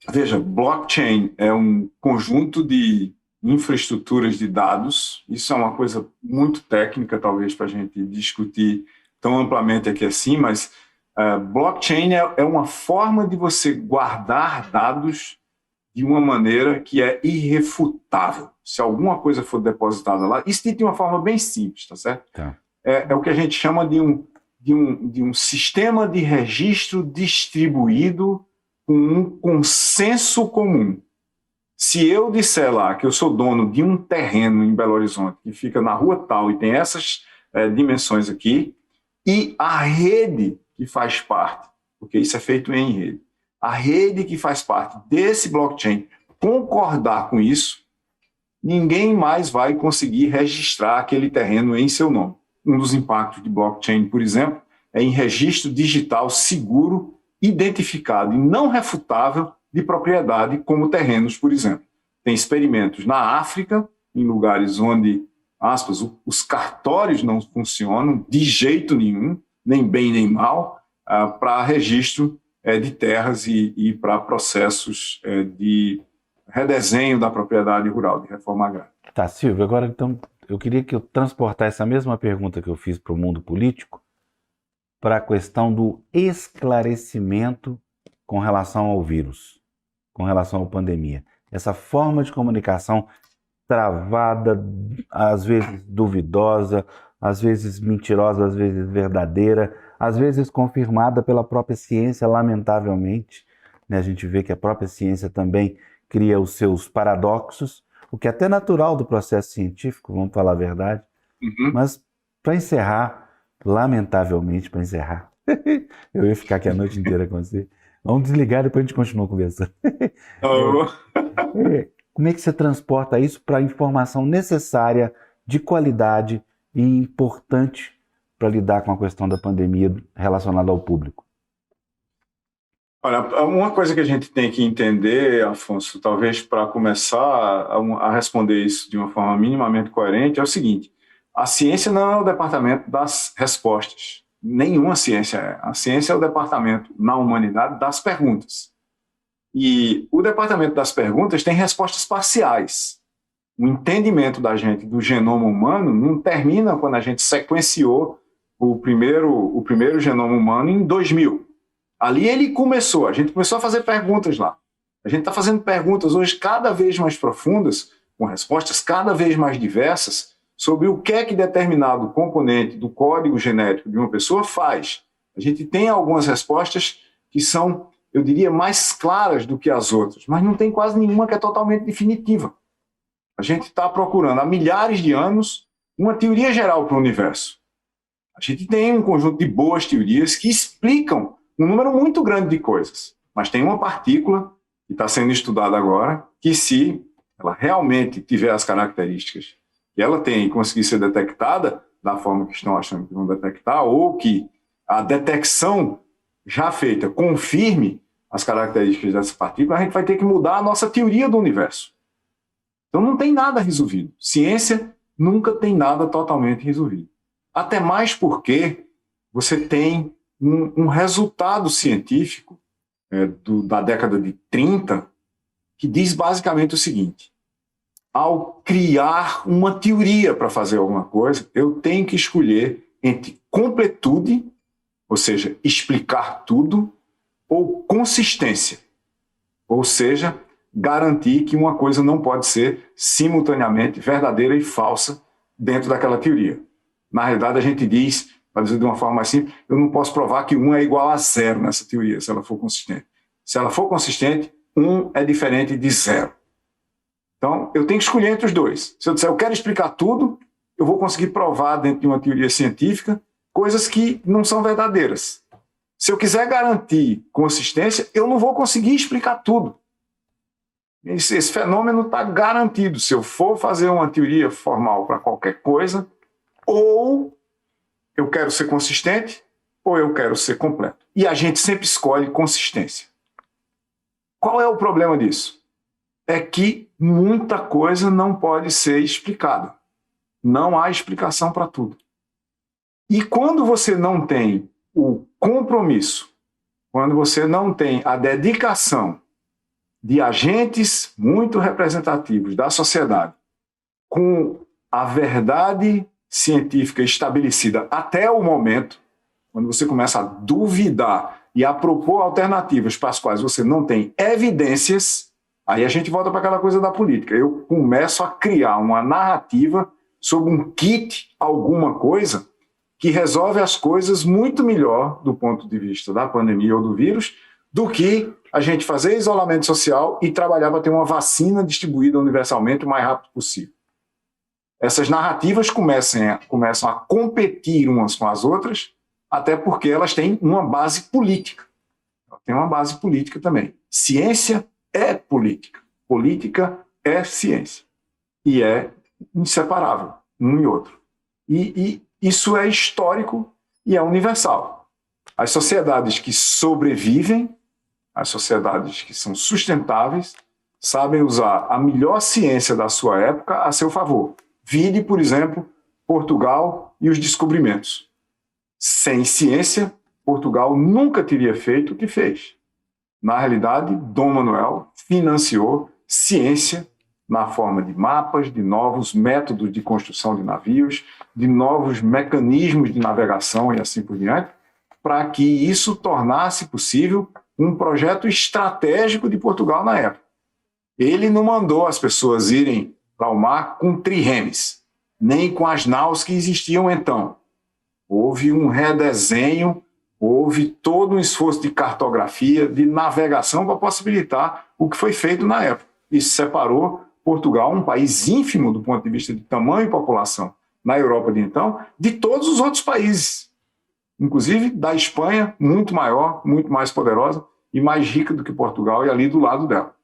Veja, blockchain é um conjunto de infraestruturas de dados. Isso é uma coisa muito técnica, talvez, para a gente discutir tão amplamente aqui assim, mas blockchain é uma forma de você guardar dados de uma maneira que é irrefutável. Se alguma coisa for depositada lá, isso de uma forma bem simples, tá certo? Tá. É o que a gente chama de um sistema de registro distribuído com um consenso comum. Se eu disser lá que eu sou dono de um terreno em Belo Horizonte, que fica na rua tal e tem essas dimensões aqui, e a rede que faz parte, porque isso é feito em rede, a rede que faz parte desse blockchain concordar com isso, ninguém mais vai conseguir registrar aquele terreno em seu nome. Um dos impactos de blockchain, por exemplo, é em registro digital seguro, identificado e não refutável de propriedade, como terrenos, por exemplo. Tem experimentos na África, em lugares onde, aspas, os cartórios não funcionam de jeito nenhum, nem bem nem mal, para registro de terras e para processos de redesenho da propriedade rural, de reforma agrária. Tá, Silvio, agora então eu queria que eu transportasse essa mesma pergunta que eu fiz para o mundo político para a questão do esclarecimento com relação ao vírus, com relação à pandemia. Essa forma de comunicação travada, às vezes duvidosa, às vezes mentirosa, às vezes verdadeira, às vezes confirmada pela própria ciência, lamentavelmente. Né? A gente vê que a própria ciência também cria os seus paradoxos, o que é até natural do processo científico, vamos falar a verdade. Uhum. Mas, para encerrar, lamentavelmente, para encerrar, eu ia ficar aqui a noite inteira com você. Vamos desligar, depois a gente continua conversando. Como é que você transporta isso para a informação necessária, de qualidade e importante para lidar com a questão da pandemia relacionada ao público? Olha, uma coisa que a gente tem que entender, Afonso, talvez para começar a responder isso de uma forma minimamente coerente, é o seguinte: a ciência não é o departamento das respostas. Nenhuma ciência é. A ciência é o departamento, na humanidade, das perguntas. E o departamento das perguntas tem respostas parciais. O entendimento da gente do genoma humano não termina quando a gente sequenciou o primeiro genoma humano em 2000. Ali ele começou, a gente começou a fazer perguntas lá. A gente está fazendo perguntas hoje cada vez mais profundas, com respostas cada vez mais diversas, sobre o que é que determinado componente do código genético de uma pessoa faz. A gente tem algumas respostas que são, eu diria, mais claras do que as outras, mas não tem quase nenhuma que é totalmente definitiva. A gente está procurando há milhares de anos uma teoria geral para o universo. A gente tem um conjunto de boas teorias que explicam um número muito grande de coisas, mas tem uma partícula que está sendo estudada agora que, se ela realmente tiver as características que ela tem e conseguir ser detectada da forma que estão achando que vão detectar, ou que a detecção já feita confirme as características dessa partícula, a gente vai ter que mudar a nossa teoria do universo. Então não tem nada resolvido. Ciência nunca tem nada totalmente resolvido. Até mais porque você tem um resultado científico da década de 30 que diz basicamente o seguinte: ao criar uma teoria para fazer alguma coisa, eu tenho que escolher entre completude, ou seja, explicar tudo, ou consistência, ou seja, garantir que uma coisa não pode ser simultaneamente verdadeira e falsa dentro daquela teoria. Na realidade, a gente diz, para dizer de uma forma mais simples, eu não posso provar que 1 é igual a 0 nessa teoria, se ela for consistente. Se ela for consistente, 1 é diferente de 0. Então, eu tenho que escolher entre os dois. Se eu disser, eu quero explicar tudo, eu vou conseguir provar dentro de uma teoria científica coisas que não são verdadeiras. Se eu quiser garantir consistência, eu não vou conseguir explicar tudo. Esse fenômeno está garantido. Se eu for fazer uma teoria formal para qualquer coisa, ou eu quero ser consistente, ou eu quero ser completo. E a gente sempre escolhe consistência. Qual é o problema disso? É que muita coisa não pode ser explicada. Não há explicação para tudo. E quando você não tem o compromisso, quando você não tem a dedicação de agentes muito representativos da sociedade com a verdade científica estabelecida até o momento, quando você começa a duvidar e a propor alternativas para as quais você não tem evidências, aí a gente volta para aquela coisa da política. Eu começo a criar uma narrativa sobre um kit, alguma coisa, que resolve as coisas muito melhor do ponto de vista da pandemia ou do vírus, do que a gente fazer isolamento social e trabalhar para ter uma vacina distribuída universalmente o mais rápido possível. Essas narrativas começam a competir umas com as outras, até porque elas têm uma base política. Ela tem uma base política também. Ciência é política. Política é ciência. E é inseparável, um e outro. E isso é histórico e é universal. As sociedades que sobrevivem, as sociedades que são sustentáveis, sabem usar a melhor ciência da sua época a seu favor. Vide, por exemplo, Portugal e os descobrimentos. Sem ciência, Portugal nunca teria feito o que fez. Na realidade, Dom Manuel financiou ciência na forma de mapas, de novos métodos de construção de navios, de novos mecanismos de navegação e assim por diante, para que isso tornasse possível um projeto estratégico de Portugal na época. Ele não mandou as pessoas irem para o mar com trirremes, nem com as naus que existiam então. Houve um redesenho, houve todo um esforço de cartografia, de navegação para possibilitar o que foi feito na época. Isso separou Portugal, um país ínfimo do ponto de vista de tamanho e população na Europa de então, de todos os outros países. Inclusive da Espanha, muito maior, muito mais poderosa e mais rica do que Portugal e ali do lado dela.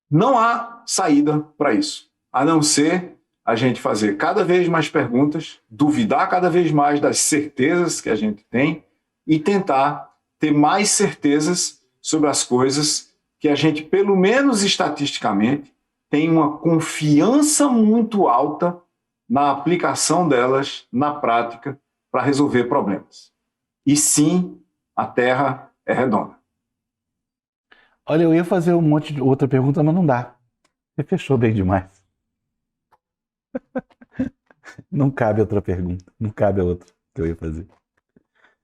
Não há saída para isso, a não ser a gente fazer cada vez mais perguntas, duvidar cada vez mais das certezas que a gente tem e tentar ter mais certezas sobre as coisas que a gente, pelo menos estatisticamente, tem uma confiança muito alta na aplicação delas na prática para resolver problemas. E sim, a Terra é redonda. Olha, eu ia fazer um monte de outra pergunta, mas não dá. Você fechou bem demais. Não cabe outra pergunta. Não cabe a outra que eu ia fazer.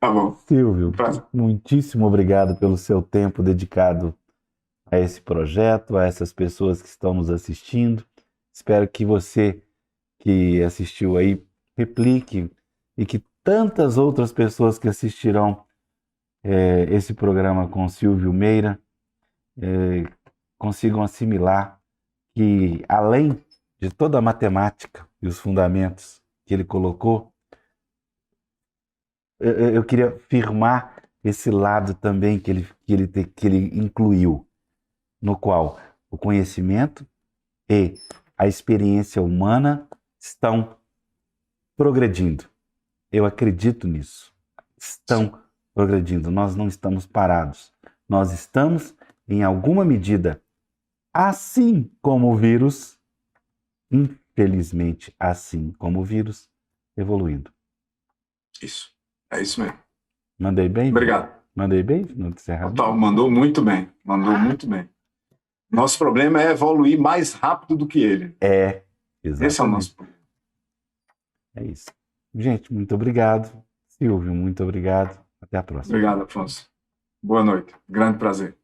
Tá bom. Silvio, muitíssimo obrigado pelo seu tempo dedicado a esse projeto, a essas pessoas que estão nos assistindo. Espero que você que assistiu aí replique e que tantas outras pessoas que assistirão esse programa com Silvio Meira consigam assimilar que, além de toda a matemática e os fundamentos que ele colocou, eu queria firmar esse lado também que ele incluiu, no qual o conhecimento e a experiência humana estão progredindo. Eu acredito nisso. Estão progredindo. Nós não estamos parados. Nós estamos, em alguma medida, assim como o vírus, infelizmente, assim como o vírus, evoluindo. Isso. É isso mesmo. Mandei bem? Obrigado. Mandei bem? Não disse errado. Total, mandou muito bem. Mandou muito bem. Nosso problema é evoluir mais rápido do que ele. Exatamente. Esse é o nosso problema. É isso. Gente, muito obrigado. Silvio, muito obrigado. Até a próxima. Obrigado, Afonso. Boa noite. Grande prazer.